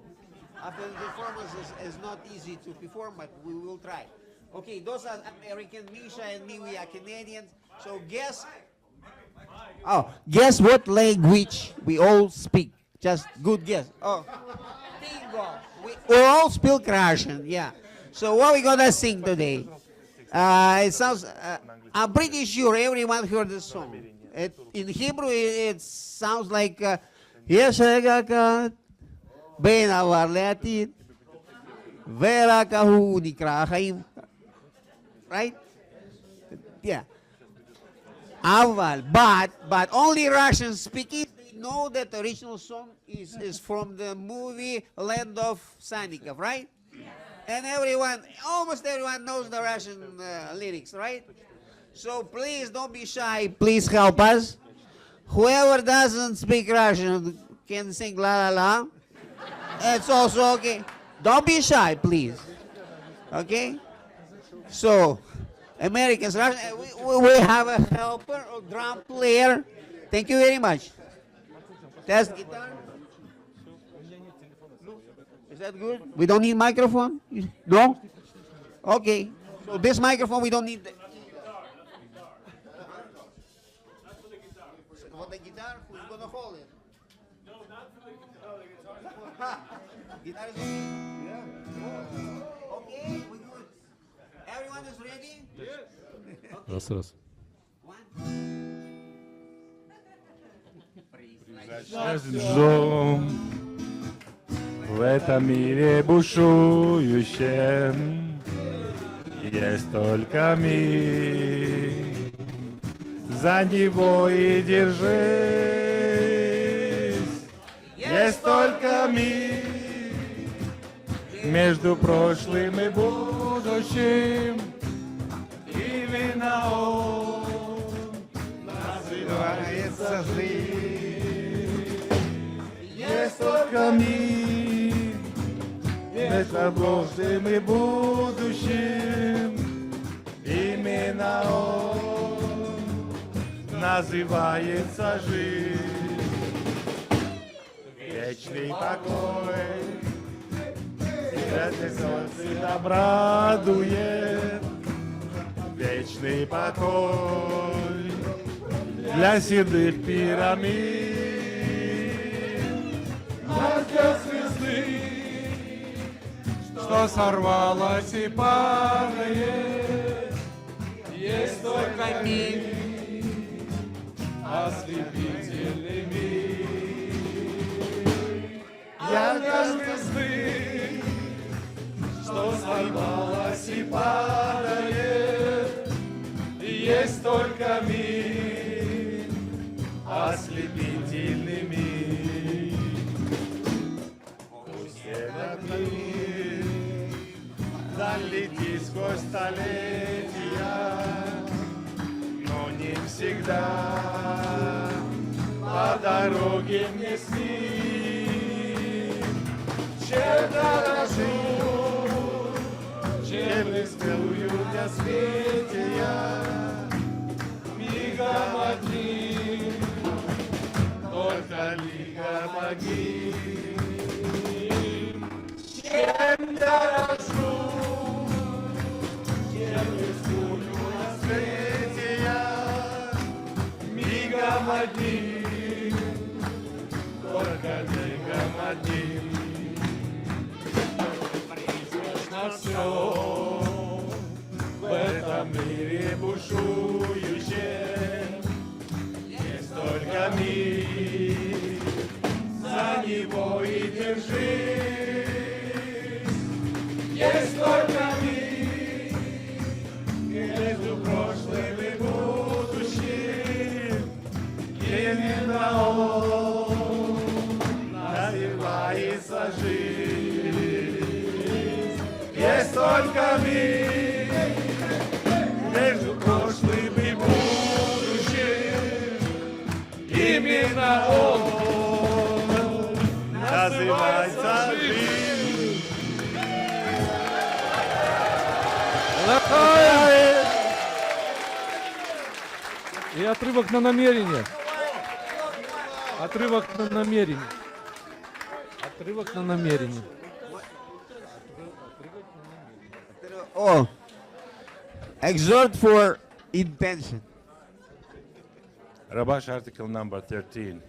Speaker 4: After the performance is not easy to perform, but we will try. Okay, those are American. Misha and me, we are Canadians. So guess what language we all speak? Just good guess. Oh, bingo. We all speak Russian, yeah. So what we gonna sing today? It sounds, I'm pretty sure everyone heard the song. In Hebrew, it sounds like, יש רגע בין עבר לעתיד, ורק ההוא נקרא החיים. Right? Yeah. But only Russians speak it. They know that the original song is from the movie Land of Sannikov, right? And almost everyone knows the Russian lyrics, right? So please don't be shy. Please help us. Whoever doesn't speak Russian can sing La La La. It's also okay. Don't be shy, please. Okay? So, Americans, Russian, we have a helper, a drum player. Thank you very much. Test guitar. Is that good? We don't need microphone? No? Okay. So this microphone, we don't need. For the guitar, who's going to hold it? No, not for the guitar. Guitar is okay? Yeah. Okay, we good. Everyone is ready? Yes.
Speaker 19: Okay.
Speaker 5: В этом мире бушующем есть только мир. За него и держись. Есть только мир между прошлым и будущим. Именно он называется жизнь. Есть только мир между прошлым и будущим. Именно он называется жизнь. Вечный покой сердце солнце обрадует. Вечный покой для седых пирамид. Для звезды, что сорвалась и падает, есть только миг, ослепительный миг. Ярко звезды, что сорвалась и падает, есть только миг, ослепительный миг. Пусть этот миг залети сквозь столетия, но не всегда по дороге мне с ним. Чем дорожу, чем не целую на свете я, мигом одним, только мигом одним. Чем дорожу, чем не целую на свете я, мигом одним, только мигом одним. жизнь. Есть только миг, между прошлым и будущим. Именно он называется жизнь. Есть только миг между прошлым и будущим. Именно он называется жизнь.
Speaker 3: И отрывок на намерение. Отрывок на намерение. Отрывок на намерение.
Speaker 4: Oh, exhort for intention.
Speaker 7: Rabash article number 13.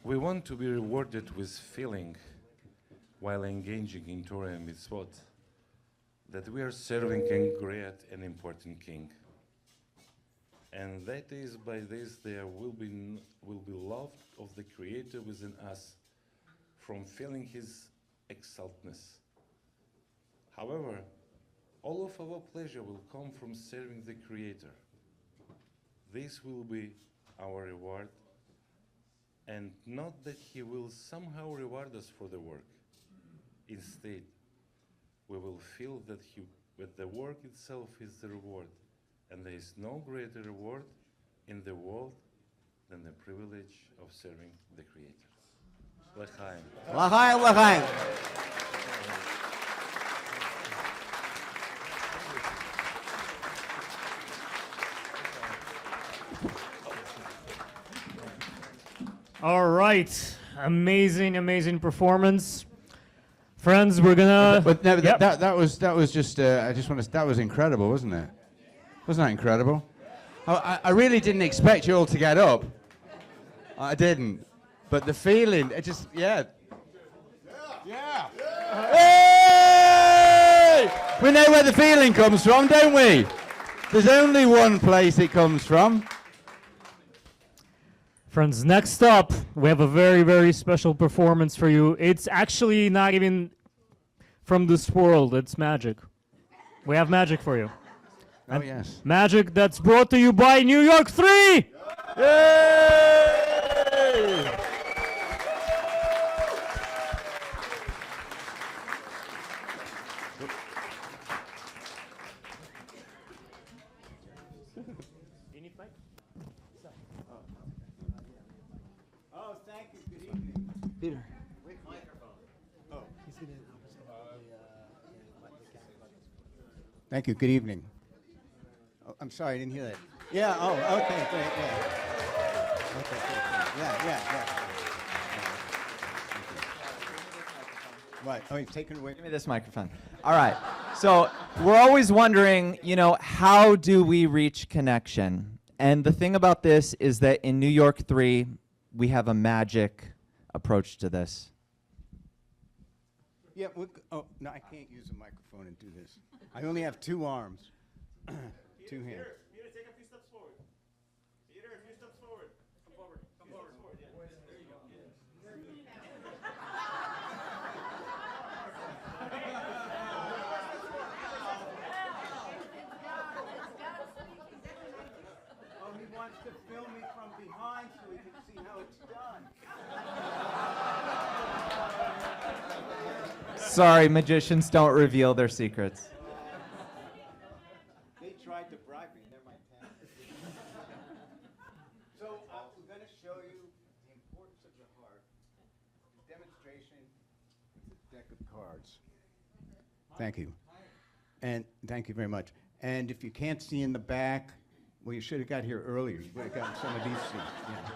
Speaker 7: We want to be rewarded with feeling while engaging in Torah and mitzvot that we are serving a great and important king. And that is by this there will be love of the Creator within us from feeling his exaltness. However, all of our pleasure will come from serving the Creator. This will be our reward, and not that he will somehow reward us for the work. Instead, we will feel that the work itself is the reward, and there is no greater reward in the world than the privilege of serving the Creator. L'chaim.
Speaker 4: L'chaim, l'chaim.
Speaker 2: All right. Amazing, amazing performance. Friends, we're gonna.
Speaker 6: But no,
Speaker 2: Yep.
Speaker 6: that was just. I just want to. That was incredible, wasn't it? Wasn't that incredible? I really didn't expect you all to get up. I didn't. But the feeling, it just, yeah.
Speaker 5: Yeah.
Speaker 6: Hey! We know where the feeling comes from, don't we? There's only one place it comes from.
Speaker 2: Friends, next up, we have a very, very special performance for you. It's actually not even from this world, it's magic. We have magic for you.
Speaker 6: Oh, yes.
Speaker 2: Magic that's brought to you by New York 3!
Speaker 6: Yay!
Speaker 4: Oh, thank you. Good evening.
Speaker 5: Peter.
Speaker 4: Wait, microphone. Oh. Thank you. Good evening. Oh, I'm sorry, I didn't hear that. Yeah. Oh, okay. Great. Yeah. Okay. Great. Yeah. Right. Oh, you've taken away.
Speaker 8: Give me this microphone. All right. So we're always wondering, how do we reach connection? And the thing about this is that in New York 3, we have a magic approach to this.
Speaker 4: Yeah. Oh no, I can't use a microphone and do this. I only have two arms, two hands.
Speaker 5: Peter, take a few steps forward. Peter, a few steps forward. Come forward. Come forward. Yeah. There you go.
Speaker 4: Oh, he wants to film me from behind so he can see how it's done.
Speaker 8: Sorry, magicians don't reveal their secrets.
Speaker 4: They tried to bribe me. They're my parents. So we're going to show you the importance of the heart. The demonstration is a deck of cards. Thank you. And thank you very much. And if you can't see in the back, well, you should have got here earlier. You would have gotten some of these seats. Yeah.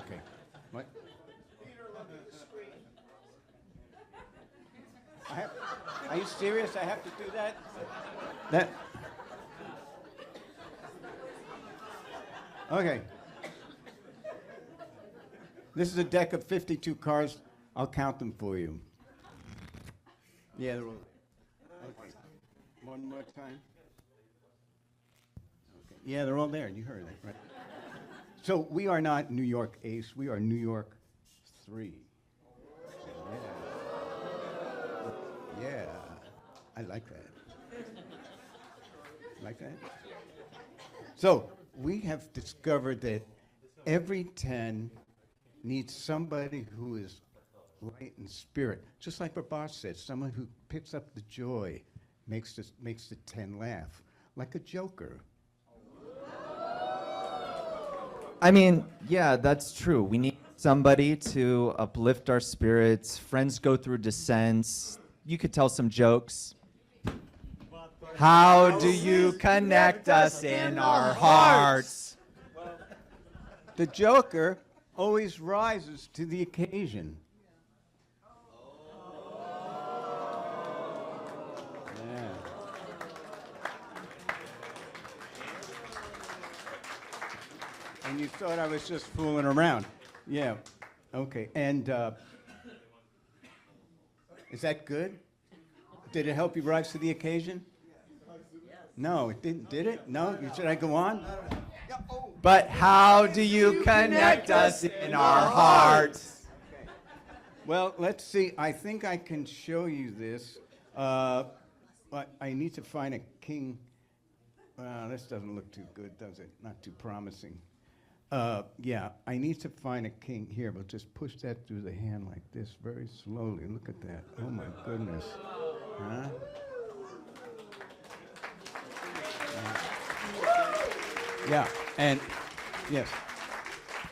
Speaker 4: Okay. What? Are you serious? I have to do that? Okay. This is a deck of 52 cards. I'll count them for you. Yeah, they're all. Okay. One more time. Okay. Yeah, they're all there. You heard it, right?
Speaker 9: So we are not New York Ace, we are New York 3. Yeah, I like that. Like that? So we have discovered that every 10 needs somebody who is right in spirit. Just like Rabash said, someone who picks up the joy, makes the 10 laugh, like a joker.
Speaker 8: I mean, yeah, that's true. We need somebody to uplift our spirits. Friends go through descents. You could tell some jokes. How do you connect us in our hearts?
Speaker 9: The joker always rises to the occasion. Yeah. And you thought I was just fooling around. Yeah. Okay. And is that good? Did it help you rise to the occasion? No, it didn't. Did it? No? Should I go on?
Speaker 8: But how do you connect us in our hearts?
Speaker 9: Well, let's see. I think I can show you this. But I need to find a king. This doesn't look too good, does it? Not too promising. Yeah, I need to find a king here, but just push that through the hand like this very slowly. Look at that. Oh, my goodness. Huh? Yeah, and yes.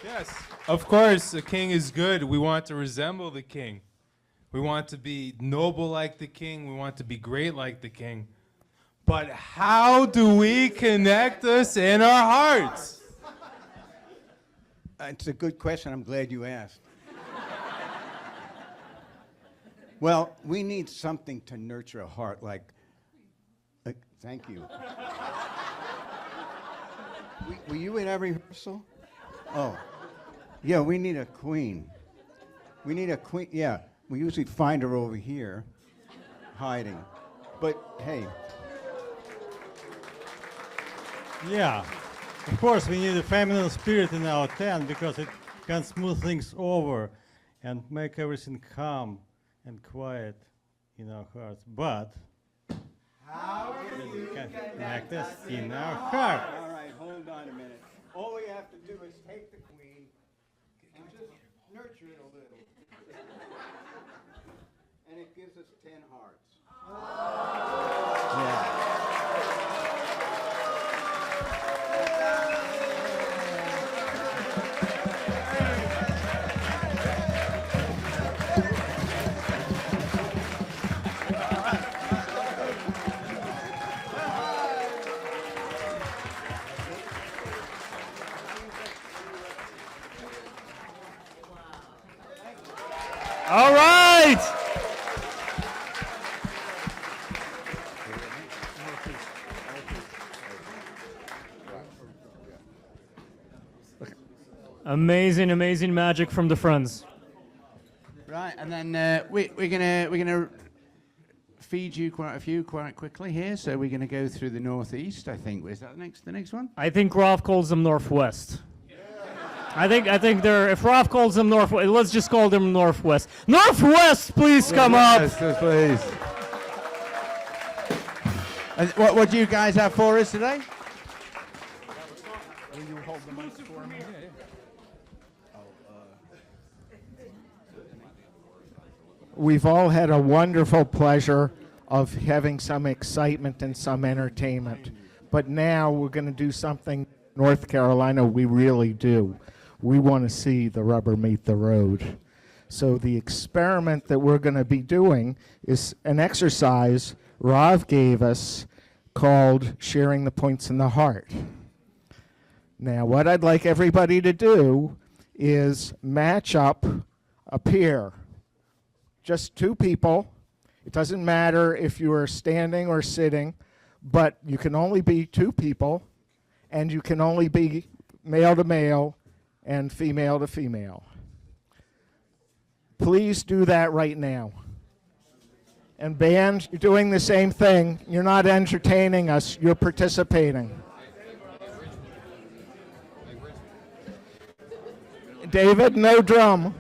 Speaker 12: Yes, of course, a king is good. We want to resemble the king. We want to be noble like the king. We want to be great like the king. But how do we connect us in our hearts?
Speaker 9: It's a good question. I'm glad you asked. Well, we need something to nurture a heart like thank you. Were you in every rehearsal? Oh. Yeah, we need a queen. We need a queen. Yeah, we usually find her over here, hiding. But, hey.
Speaker 13: Yeah. Of course, we need a feminine spirit in our tent because it can smooth things over and make everything calm and quiet in our hearts. But how do you connect us in our heart?
Speaker 9: All right, hold on a minute. All we have to do is take the queen and just nurture it a little. And it gives us 10 hearts. Yeah.
Speaker 2: All right. Amazing, amazing magic from the friends.
Speaker 6: Right, and then we're gonna feed you quite a few quite quickly here. So we're gonna go through the northeast. I think is that the next one?
Speaker 2: I think Rav calls them northwest. I think they're, if Rav calls them northwest, let's just call them northwest. Northwest, please come up.
Speaker 6: Yes, please. And what do you guys have for us today?
Speaker 3: Will you hold the mic for me?
Speaker 24: We've all had a wonderful pleasure of having some excitement and some entertainment. But now we're going to do something North Carolina we really do. We want to see the rubber meet the road. So the experiment that we're going to be doing is an exercise Rav gave us called sharing the points in the heart. Now what I'd like everybody to do is match up a pair. Just two people. It doesn't matter if you are standing or sitting, but you can only be two people, and you can only be male to male and female to female. Please do that right now. And band, you're doing the same thing. You're not entertaining us, you're participating. David, no drum.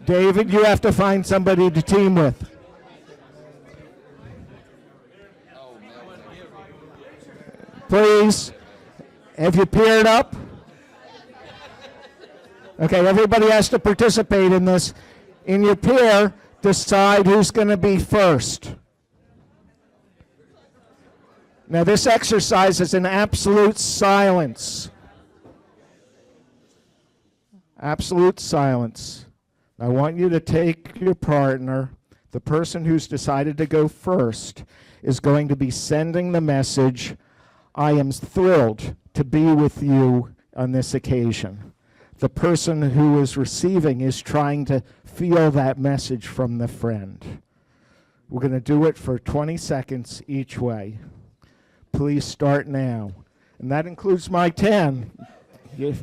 Speaker 24: David, you have to find somebody to team with. Please, have you paired up? Okay, everybody has to participate in this. In your pair, decide who's going to be first. Now, this exercise is in absolute silence. Absolute silence. I want you to take your partner. The person who's decided to go first is going to be sending the message, I am thrilled to be with you on this occasion. The person who is receiving is trying to feel that message from the friend. We're going to do it for 20 seconds each way. Please start now. And that includes my 10. You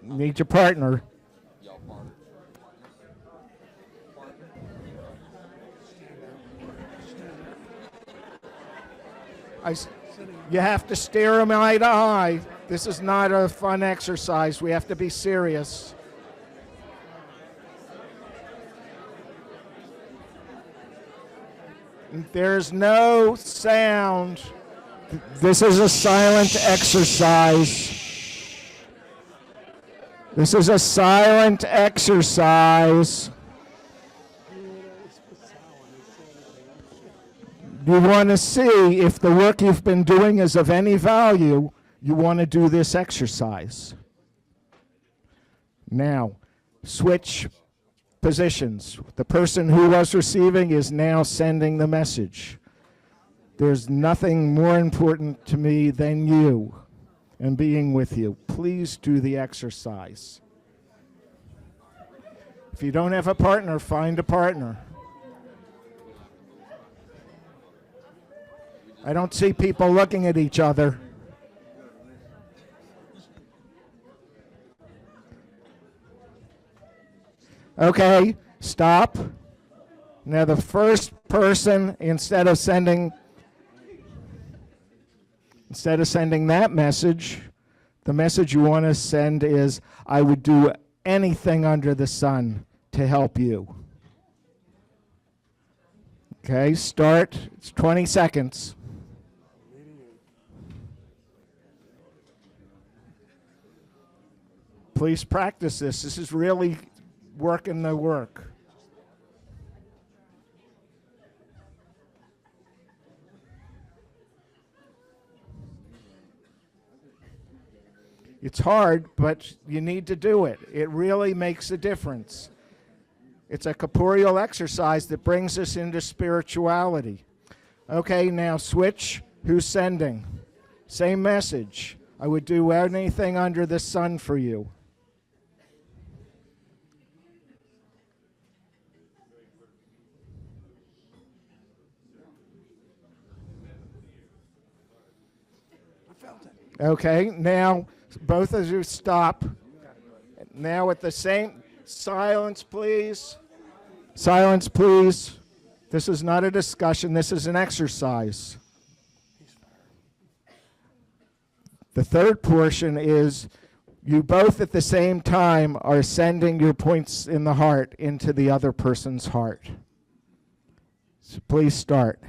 Speaker 24: need your partner. You have to stare them eye to eye. This is not a fun exercise. We have to be serious. There's no sound. This is a silent exercise. This is a silent exercise. You want to see if the work you've been doing is of any value. You want to do this exercise. Now, switch positions. The person who was receiving is now sending the message. There's nothing more important to me than you and being with you. Please do the exercise. If you don't have a partner, find a partner. I don't see people looking at each other. Okay, stop. Now the first person, instead of sending that message, the message you want to send is, I would do anything under the sun to help you. Okay, start. It's 20 seconds. Please practice this. This is really working the work. It's hard, but you need to do it. It really makes a difference. It's a corporeal exercise that brings us into spirituality. Okay, now switch. Who's sending? Same message. I would do anything under the sun for you. Okay, now both of you stop. Now at the same, silence please. Silence please. This is not a discussion, this is an exercise. The third portion is you both at the same time are sending your points in the heart into the other person's heart. So please start.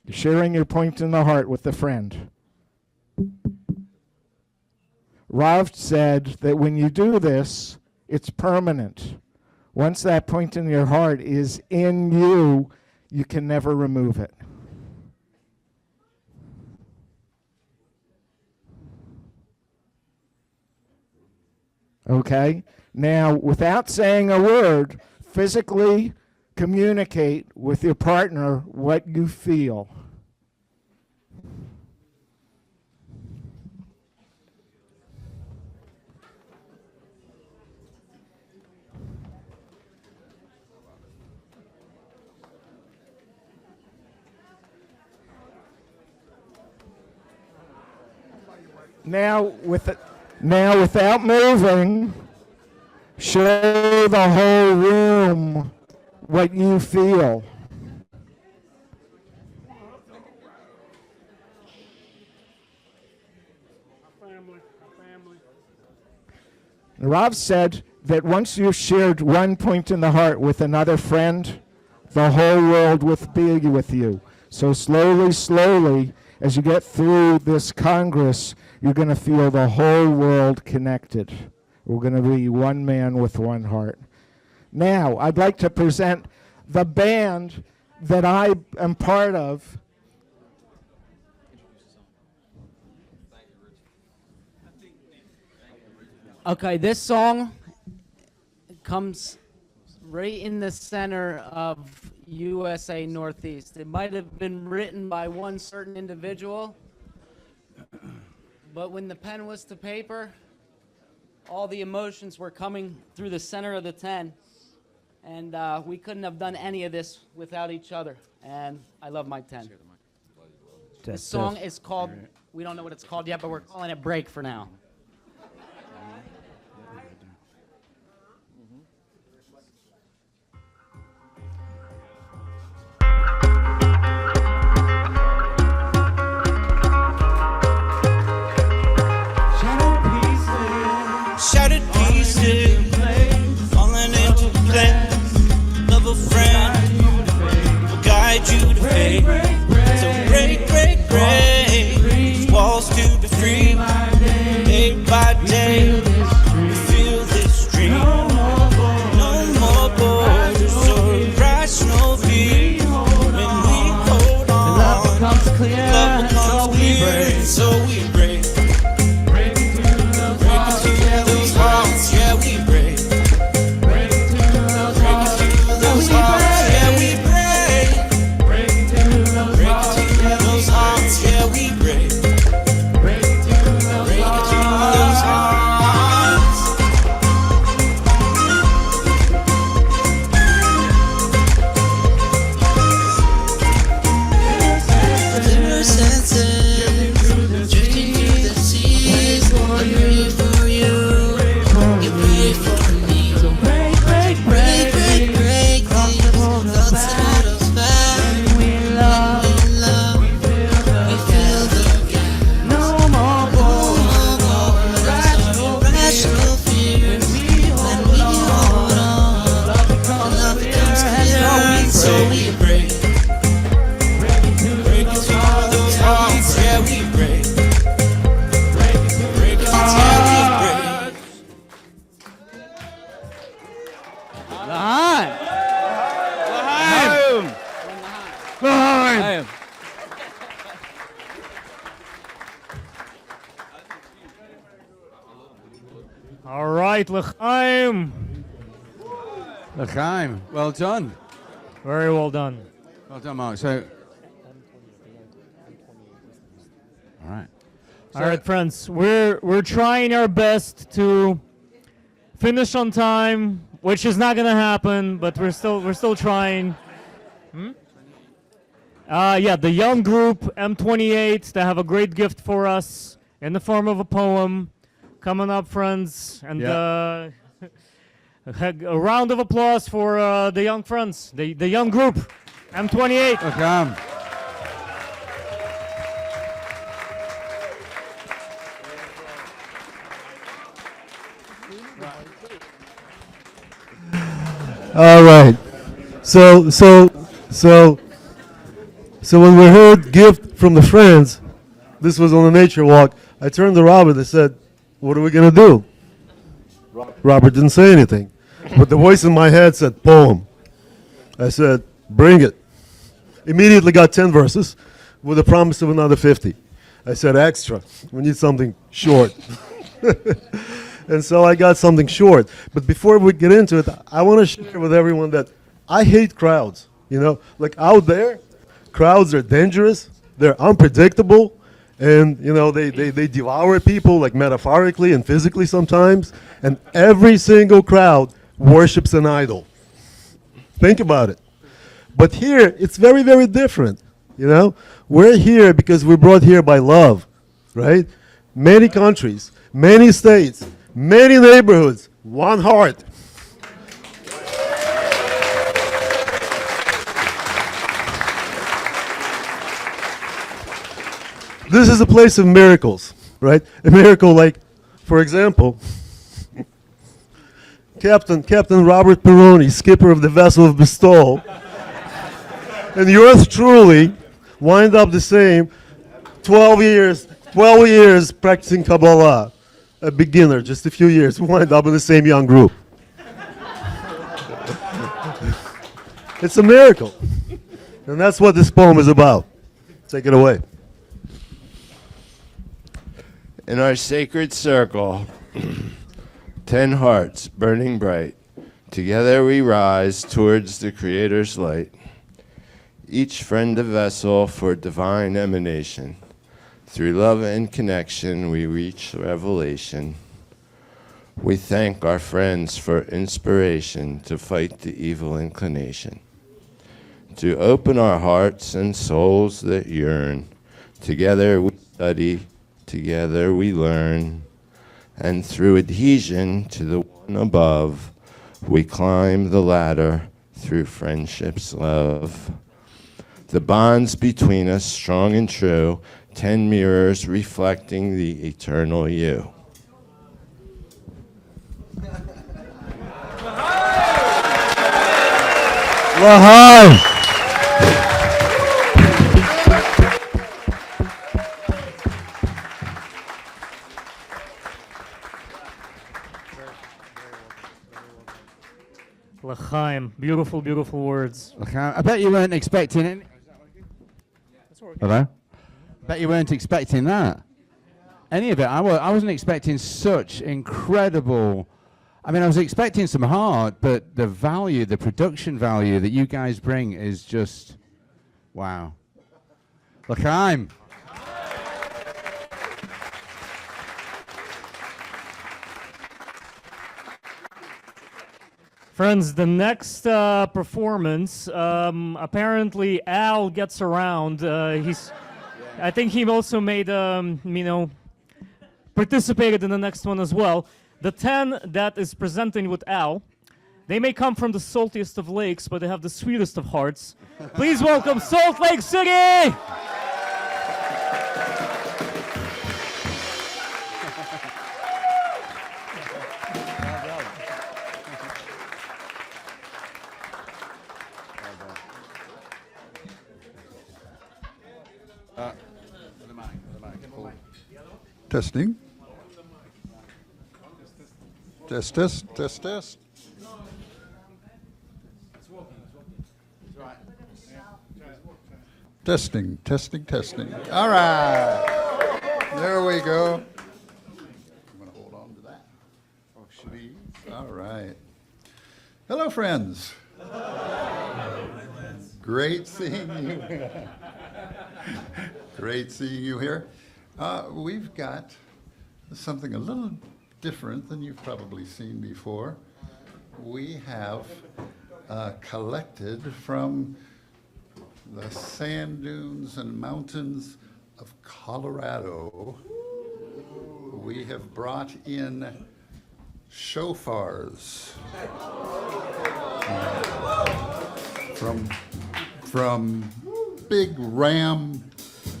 Speaker 24: You're sharing your point in the heart with the friend. Rav said that when you do this, it's permanent. Once that point in your heart is in you, you can never remove it. Okay? Now, without saying a word, physically communicate with your partner what you feel. Now, without moving, show the whole room what you feel. Rav said that once you've shared one point in the heart with another friend, the whole world will be with you. So slowly, slowly, as you get through this Congress, you're going to feel the whole world connected. We're going to be one man with one heart. Now, I'd like to present the band that I am part of.
Speaker 11: Okay, this song comes right in the center of USA Northeast. It might have been written by one certain individual, but when the pen was to paper, all the emotions were coming through the center of the 10, and we couldn't have done any of this without each other, and I love my 10. This song is called, we don't know what it's called yet, but we're calling it Break for now.
Speaker 14: Shattered pieces, falling into place. Love a friend will guide you to faith. So break, break, break. These walls to be free. Day by day, we feel this dream. No more borders or irrational fear. When we hold on, love becomes clear. So we break.
Speaker 2: All right, L'chaim.
Speaker 6: L'chaim, well done.
Speaker 2: Very well done.
Speaker 6: Well done, Mark. So, all right.
Speaker 2: All right, friends. We're trying our best to finish on time, which is not gonna happen, but we're still trying. Yeah, the young group M28. They have a great gift for us in the form of a poem. Coming up, friends, and a round of applause for the young friends, the young group, M28.
Speaker 6: Welcome.
Speaker 16: All right. So when we heard gift from the friends, this was on the nature walk. I turned to Robert and said, "What are we gonna do?" Robert didn't say anything, but the voice in my head said, "Poem." I said, "Bring it." Immediately got 10 verses with a promise of another 50. I said, "Extra. We need something short." And so I got something short. But before we get into it, I want to share with everyone that I hate crowds. You know, like out there, crowds are dangerous. They're unpredictable. And, you know, they devour people, like metaphorically and physically sometimes. And every single crowd worships an idol. Think about it. But here, it's very, very different. You know, we're here because we're brought here by love, right? Many countries, many states, many neighborhoods, one heart. This is a place of miracles, right? A miracle like, for example, Captain Robert Peroni, skipper of the vessel of Bristol. And yours truly wind up the same, 12 years practicing Kabbalah. A beginner, just a few years, wind up in the same young group. It's a miracle. And that's what this poem is about. Take it away.
Speaker 1: In our sacred circle, 10 hearts burning bright, together we rise towards the Creator's light. Each friend a vessel for divine emanation. Through love and connection, we reach revelation. We thank our friends for inspiration to fight the evil inclination. To open our hearts and souls that yearn. Together we study, together we learn. And through adhesion to the one above, we climb the ladder through friendship's love. The bonds between us strong and true, 10 mirrors reflecting the eternal you.
Speaker 16: L'chaim!
Speaker 2: L'chaim. Beautiful, beautiful words.
Speaker 6: L'chaim. I bet you weren't expecting it. Hello? Bet you weren't expecting that. Any of it. I wasn't expecting such incredible. I mean, I was expecting some heart, but the value, the production value that you guys bring is just, wow. L'chaim.
Speaker 2: Friends, the next performance, apparently Al gets around. I think he also made, participated in the next one as well. The 10 that is presenting with Al, they may come from the saltiest of lakes, but they have the sweetest of hearts. Please welcome Salt Lake City!
Speaker 10: Testing. Test, test, test, test. Testing, testing, testing. All right. There we go. I'm going to hold on to that. Oh, please. All right. Hello, friends. Great seeing you. Great seeing you here. We've got something a little different than you've probably seen before. We have collected from the sand dunes and mountains of Colorado. We have brought in shofars from big ram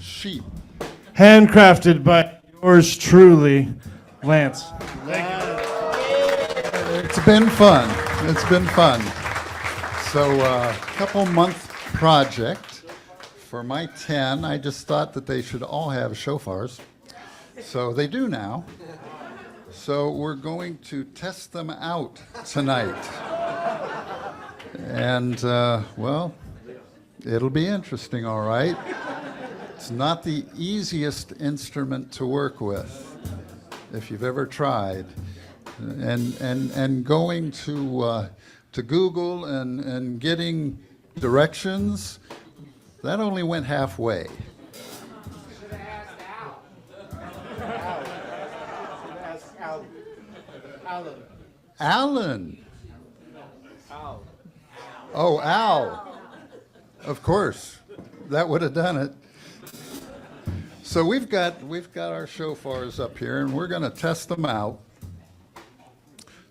Speaker 10: sheep.
Speaker 20: Handcrafted by yours truly, Lance.
Speaker 10: It's been fun. It's been fun. So a couple-month project for my 10. I just thought that they should all have shofars. So they do now. So we're going to test them out tonight. And, well, it'll be interesting, all right. It's not the easiest instrument to work with, if you've ever tried. And going to Google and getting directions, that only went halfway. Alan. Oh, Al. Of course, that would have done it. So we've got our shofars up here, and we're going to test them out.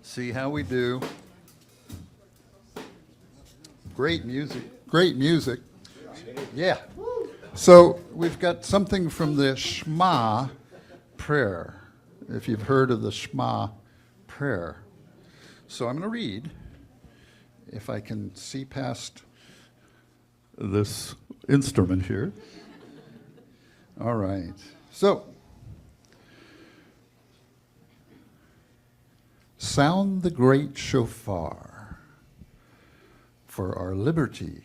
Speaker 10: See how we do. Great music. Great music. Yeah. So we've got something from the Shema prayer, if you've heard of the Shema prayer. So I'm going to read, if I can see past this instrument here. All right. So, sound the great shofar for our liberty,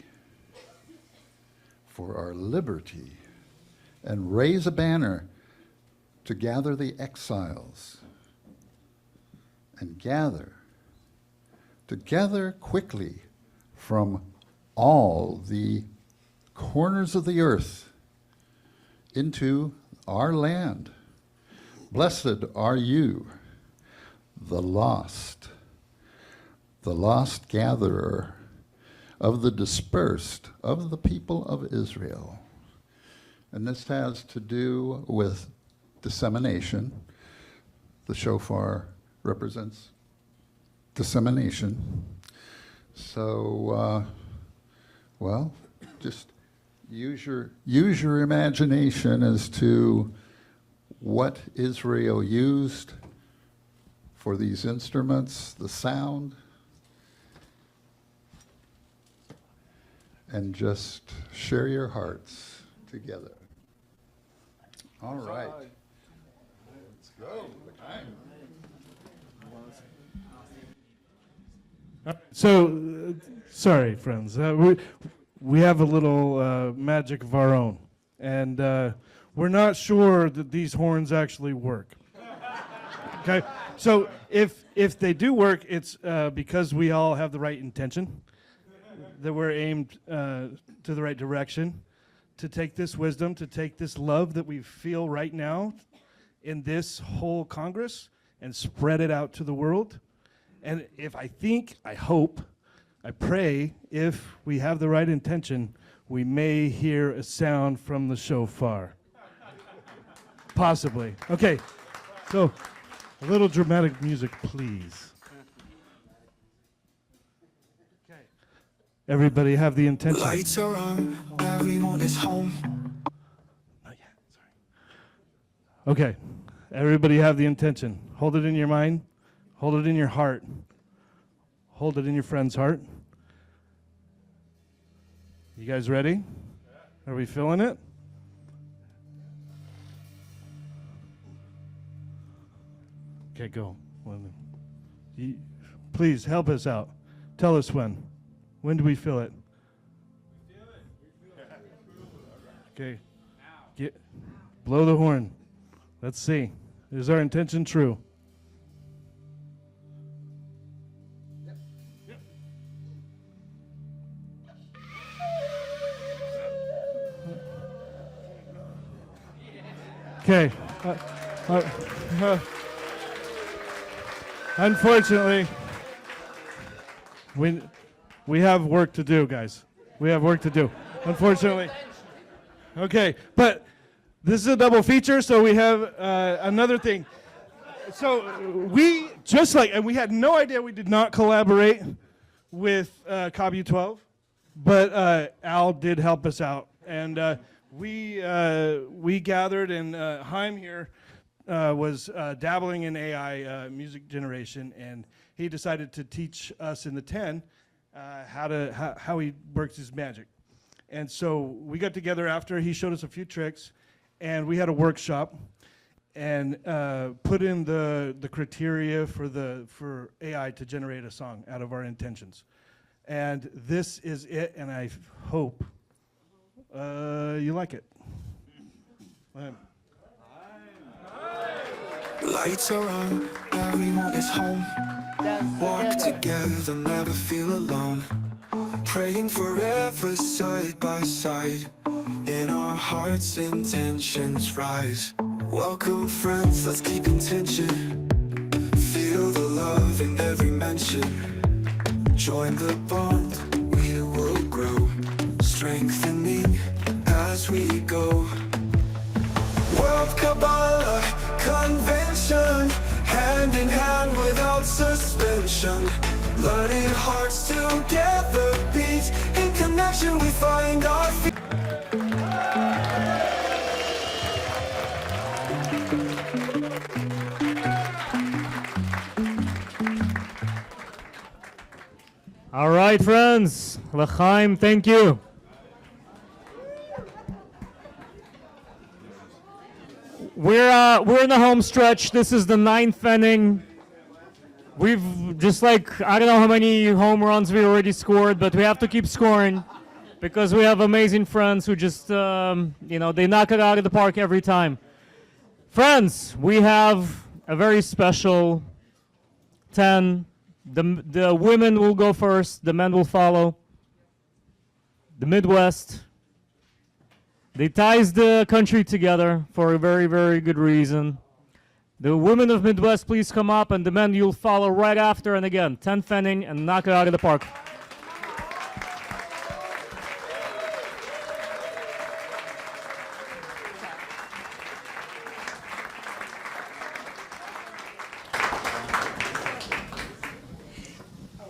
Speaker 10: and raise a banner to gather the exiles, and gather together quickly from all the corners of the earth into our land. Blessed are you, the lost gatherer of the dispersed of the people of Israel. And this has to do with dissemination. The shofar represents dissemination. So, well, just use your imagination as to what Israel used for these instruments, the sound, and just share your hearts together. All right. Let's go.
Speaker 15: So, sorry, friends. We have a little magic of our own, and we're not sure that these horns actually work. Okay, so if they do work, it's because we all have the right intention, that we're aimed to the right direction, to take this wisdom, to take this love that we feel right now in this whole Congress and spread it out to the world. And if I hope, I pray, if we have the right intention, we may hear a sound from the shofar. Possibly. Okay, so a little dramatic music, please. Okay. Everybody have the intention.
Speaker 14: Lights are on, everyone is home.
Speaker 15: Not yet, sorry. Okay, everybody have the intention. Hold it in your mind. Hold it in your heart. Hold it in your friend's heart. You guys ready? Are we feeling it? Okay, go. Please help us out. Tell us when. When do we feel it? Okay. Blow the horn. Let's see. Is our intention true? Okay. Unfortunately, we have work to do, guys. We have work to do. Unfortunately. Okay, but this is a double feature, so we have another thing. So we and we had no idea we did not collaborate with Kabbalah 12, but Al did help us out, and we gathered, and Haim here was dabbling in AI music generation, and he decided to teach us in the 10 how he works his magic. And so we got together after he showed us a few tricks, and we had a workshop, and put in the criteria for AI to generate a song out of our intentions. And this is it, and I hope you like it.
Speaker 14: Lights are on, everyone is home. Walk together, never feel alone. Praying forever side by side. In our hearts, intentions rise. Welcome friends, let's keep in tension. Feel the love in every mention. Join the bond, we will grow. Strengthening as we go. World Kabbalah Convention, hand in hand without suspension. Blooded hearts together beat. In connection we find our feet.
Speaker 2: All right, friends. L'chaim, thank you. We're in the home stretch. This is the 9th inning. We've just like, I don't know how many home runs we already scored, but we have to keep scoring because we have amazing friends who just, they knock it out of the park every time. Friends, we have a very special 10. The women will go first, the men will follow. The Midwest. They ties the country together for a very, very good reason. The women of Midwest, please come up, and the men you'll follow right after. And again, 10th inning, and knock it out of the park.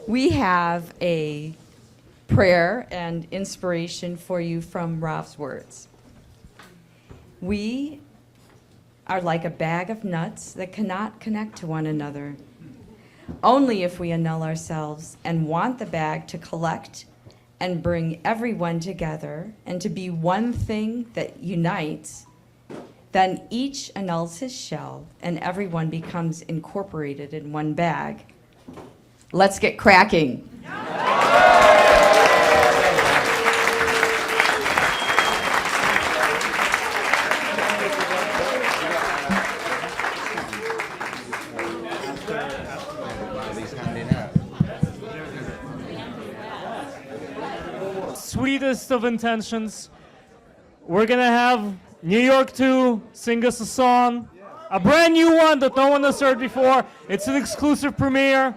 Speaker 17: We have a prayer and inspiration for you from Rav's words. We are like a bag of nuts that cannot connect to one another. Only if we annul ourselves and want the bag to collect and bring everyone together and to be one thing that unites, then each annuls his shell and everyone becomes incorporated in one bag. Let's get cracking.
Speaker 2: Sweetest of intentions. We're gonna have New York 2 sing us a song, a brand new one that no one has heard before. It's an exclusive premiere.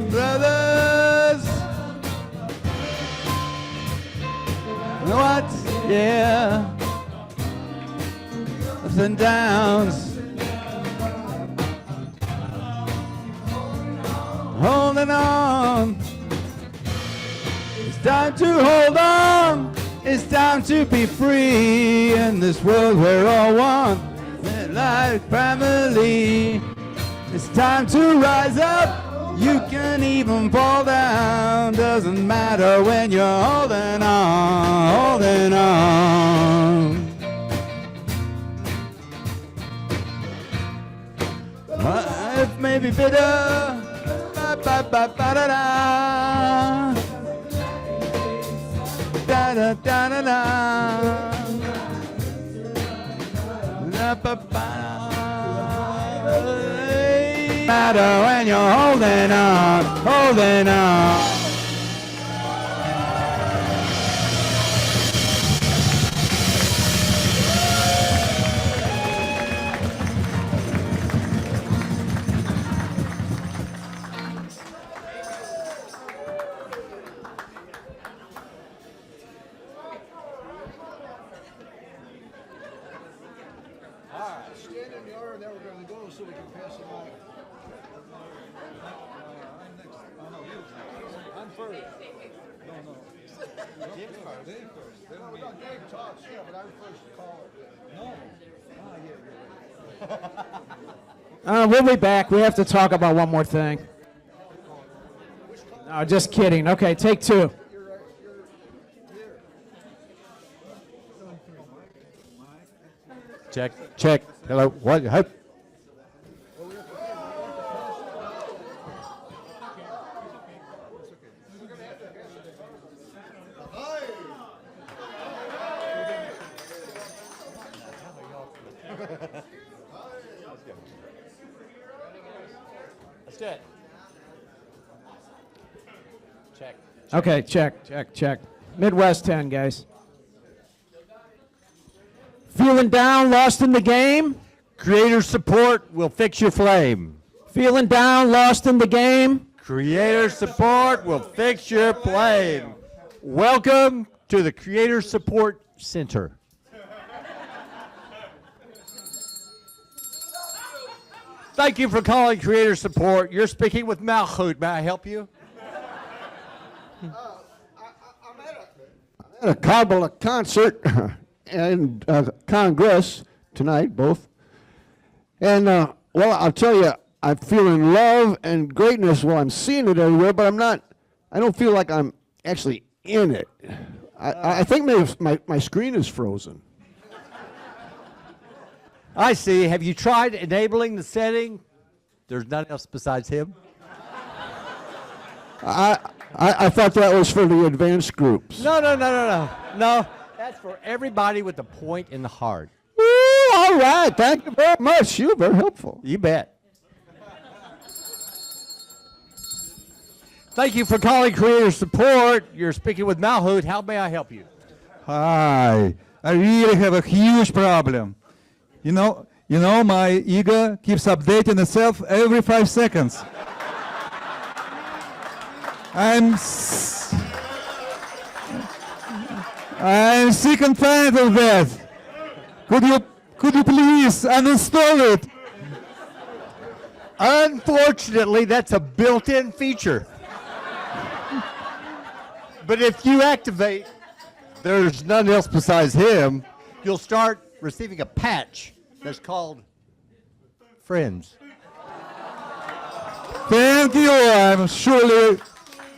Speaker 6: Brothers, what? Yeah, ups and downs, holding on. It's time to hold on. It's time to be free in this world we're all one, like family. It's time to rise up. You can even fall down. Doesn't matter when you're holding on, holding on. It may be bitter. Ba-ba-ba-ba-da-da. Da-da-da-da-da. Matter when you're holding on, holding on.
Speaker 24: We'll be back. We have to talk about one more thing. No, just kidding. Okay, take two.
Speaker 6: Check, check. Hello, what? Hup.
Speaker 24: That's good. Check. Okay, check. Midwest 10, guys. Feeling down, lost in the game?
Speaker 18: Creator support will fix your flame. Feeling down, lost in the game?
Speaker 21: Creator Support will fix your plane. Welcome to the Creator Support Center. Thank you for calling Creator Support. You're speaking with Malchut. May I help you?
Speaker 22: At a Kabbalah concert and Congress tonight, both. And, well, I'll tell you, I'm feeling love and greatness while I'm seeing it everywhere, but I don't feel like I'm actually in it. I think my screen is frozen.
Speaker 21: I see. Have you tried enabling the setting? There's nothing else besides him?
Speaker 22: I thought that was for the advanced groups.
Speaker 21: No. No, that's for everybody with a point in the heart.
Speaker 22: Ooh, all right. Thank you very much. You're very helpful.
Speaker 21: You bet. Thank you for calling Creator Support. You're speaking with Malchut. How may I help you?
Speaker 23: Hi. I really have a huge problem. You know, my ego keeps updating itself every 5 seconds. I'm sick and tired of that. Could you please uninstall it?
Speaker 21: Unfortunately, that's a built-in feature. But if you activate There's none else besides him, you'll start receiving a patch that's called Friends.
Speaker 23: Thank you. I'm surely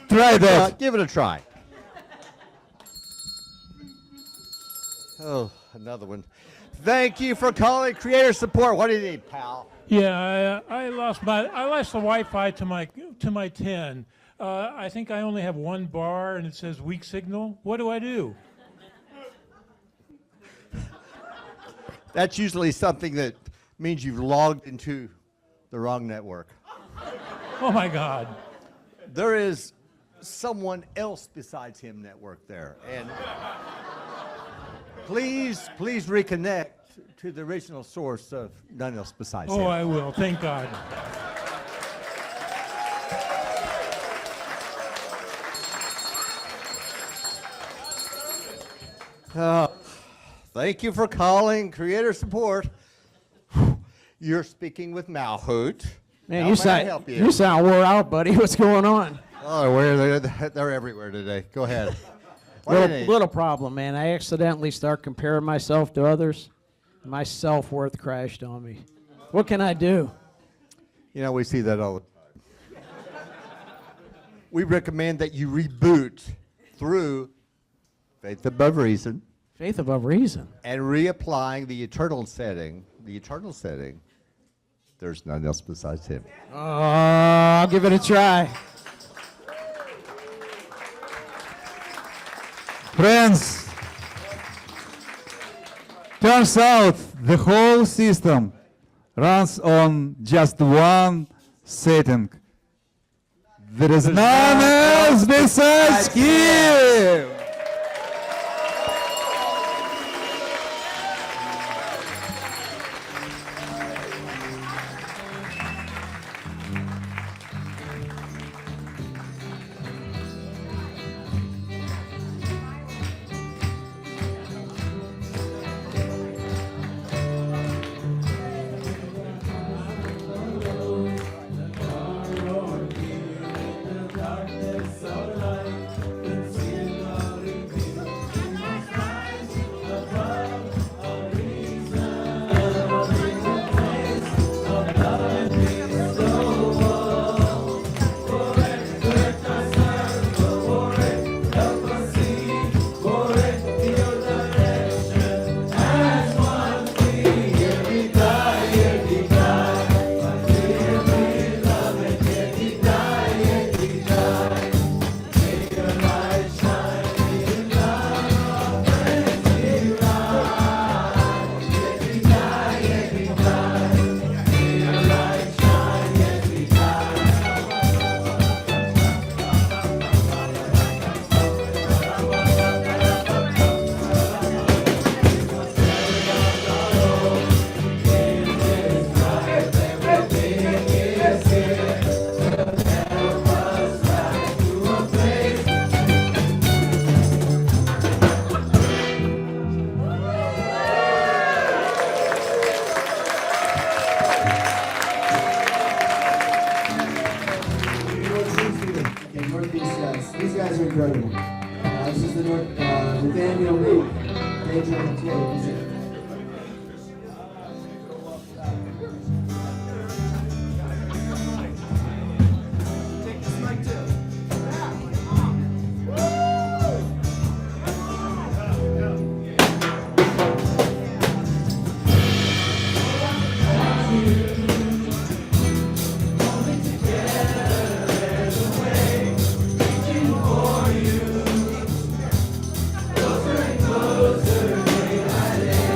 Speaker 23: try that.
Speaker 21: Give it a try. Oh, another one. Thank you for calling Creator Support. What do you need, pal?
Speaker 25: Yeah, I lost the Wi-Fi to my 10. I think I only have one bar, and it says weak signal. What do I do?
Speaker 21: That's usually something that means you've logged into the wrong network.
Speaker 25: Oh my God!
Speaker 21: There is someone else besides him network there, and please reconnect to the original source of none else besides him.
Speaker 25: Oh, I will. Thank God.
Speaker 21: Thank you for calling Creator Support. You're speaking with Malchut.
Speaker 18: Man,
Speaker 21: How may I help you?
Speaker 18: you sound wore out, buddy. What's going on?
Speaker 21: Oh, they're everywhere today. Go ahead. What do you need?
Speaker 18: Little problem, man. I accidentally start comparing myself to others. My self-worth crashed on me. What can I do?
Speaker 21: You know, we see that all the time. We recommend that you reboot through Faith Above Reason.
Speaker 18: Faith Above Reason.
Speaker 21: And reapplying the eternal setting. The eternal setting. There's none else besides him.
Speaker 18: I'll give it a try.
Speaker 23: Friends, turns out the whole system runs on just one setting. There is none else besides him.
Speaker 4: incredible. This is the Nathaniel Luke. Major on the floor.
Speaker 5: Closer and closer, day by day.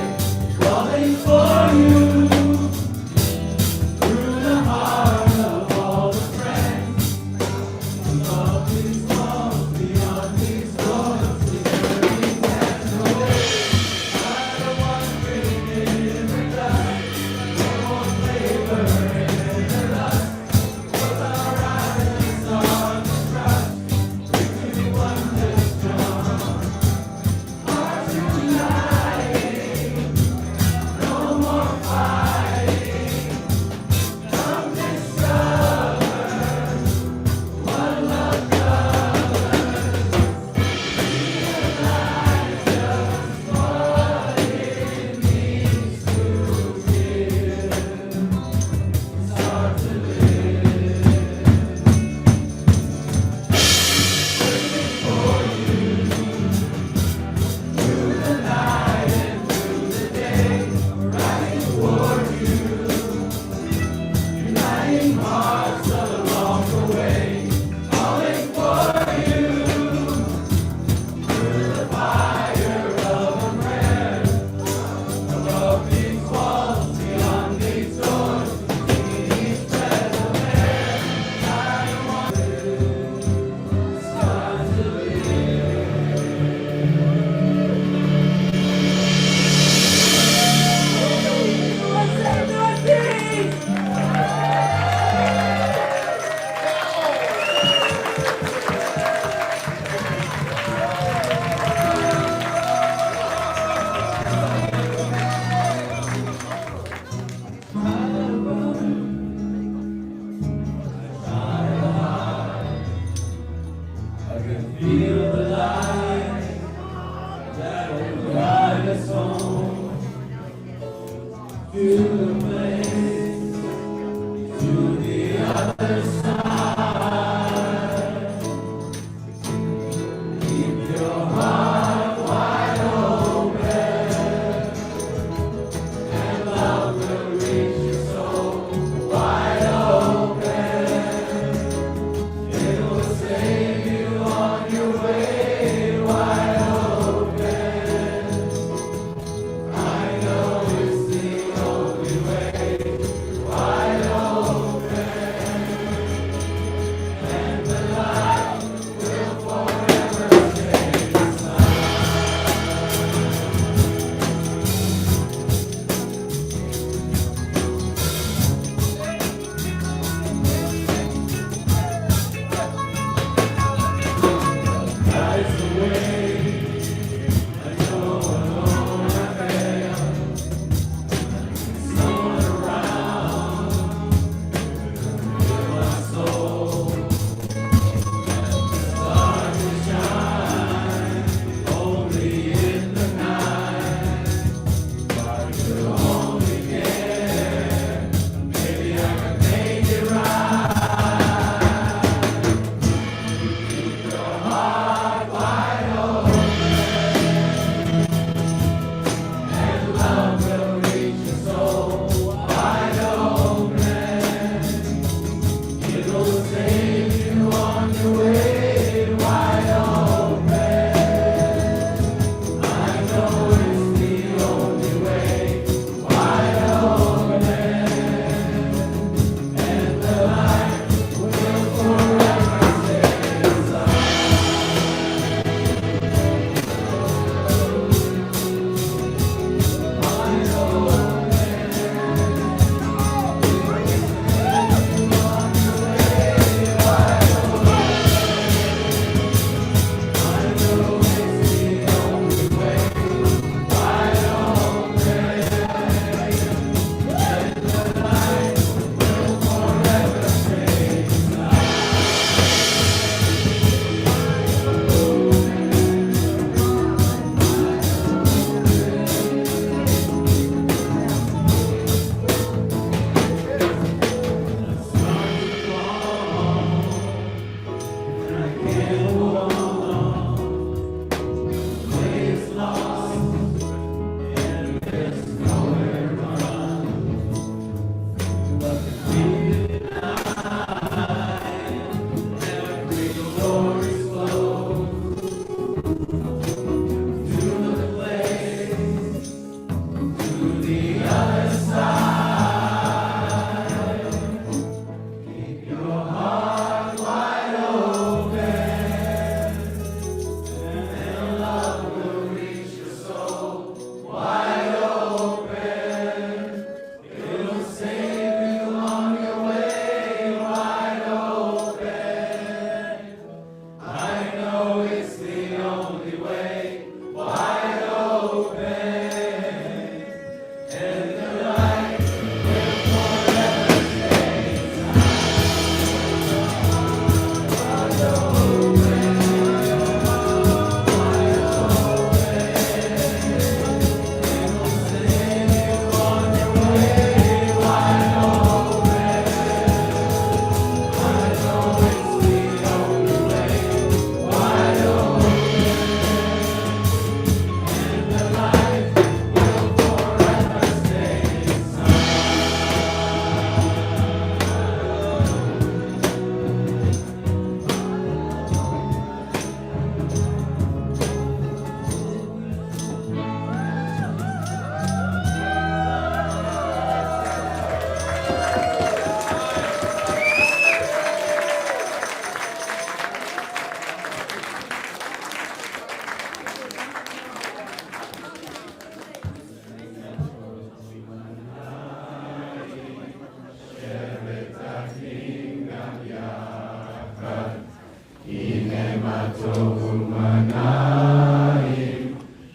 Speaker 1: טוב ומנעים,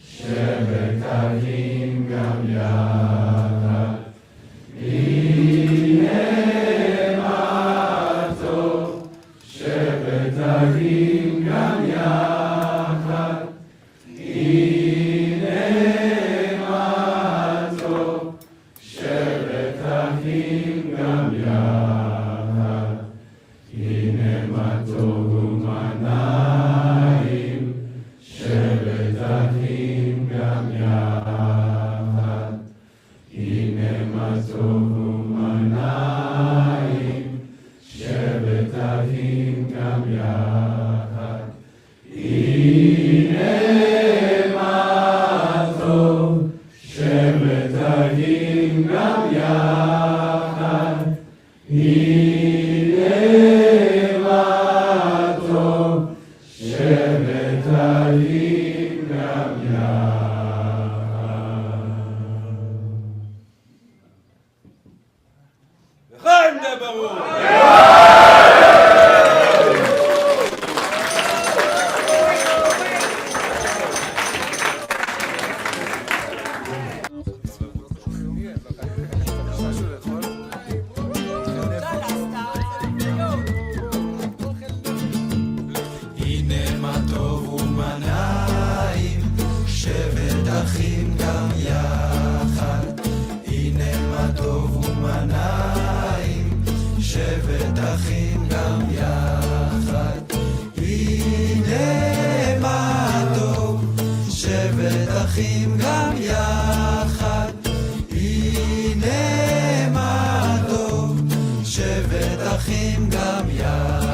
Speaker 1: שבת אחים גם יחד. הנה מה טוב, שבת אחים גם יחד. הנה מה טוב, שבת אחים גם יחד. הנה מה טוב ומנעים, שבת אחים גם יחד. הנה מה טוב ומנעים, שבת אחים גם יחד. הנה מה טוב, שבת אחים גם יחד. הנה מה טוב, שבת אחים גם יחד.
Speaker 14: חיים ברוך!
Speaker 1: הנה מה טוב ומנעים, שבת אחים גם יחד. הנה מה טוב ומנעים, שבת אחים גם יחד. הנה מה טוב, שבת אחים גם יחד. הנה מה טוב, שבת אחים גם יחד.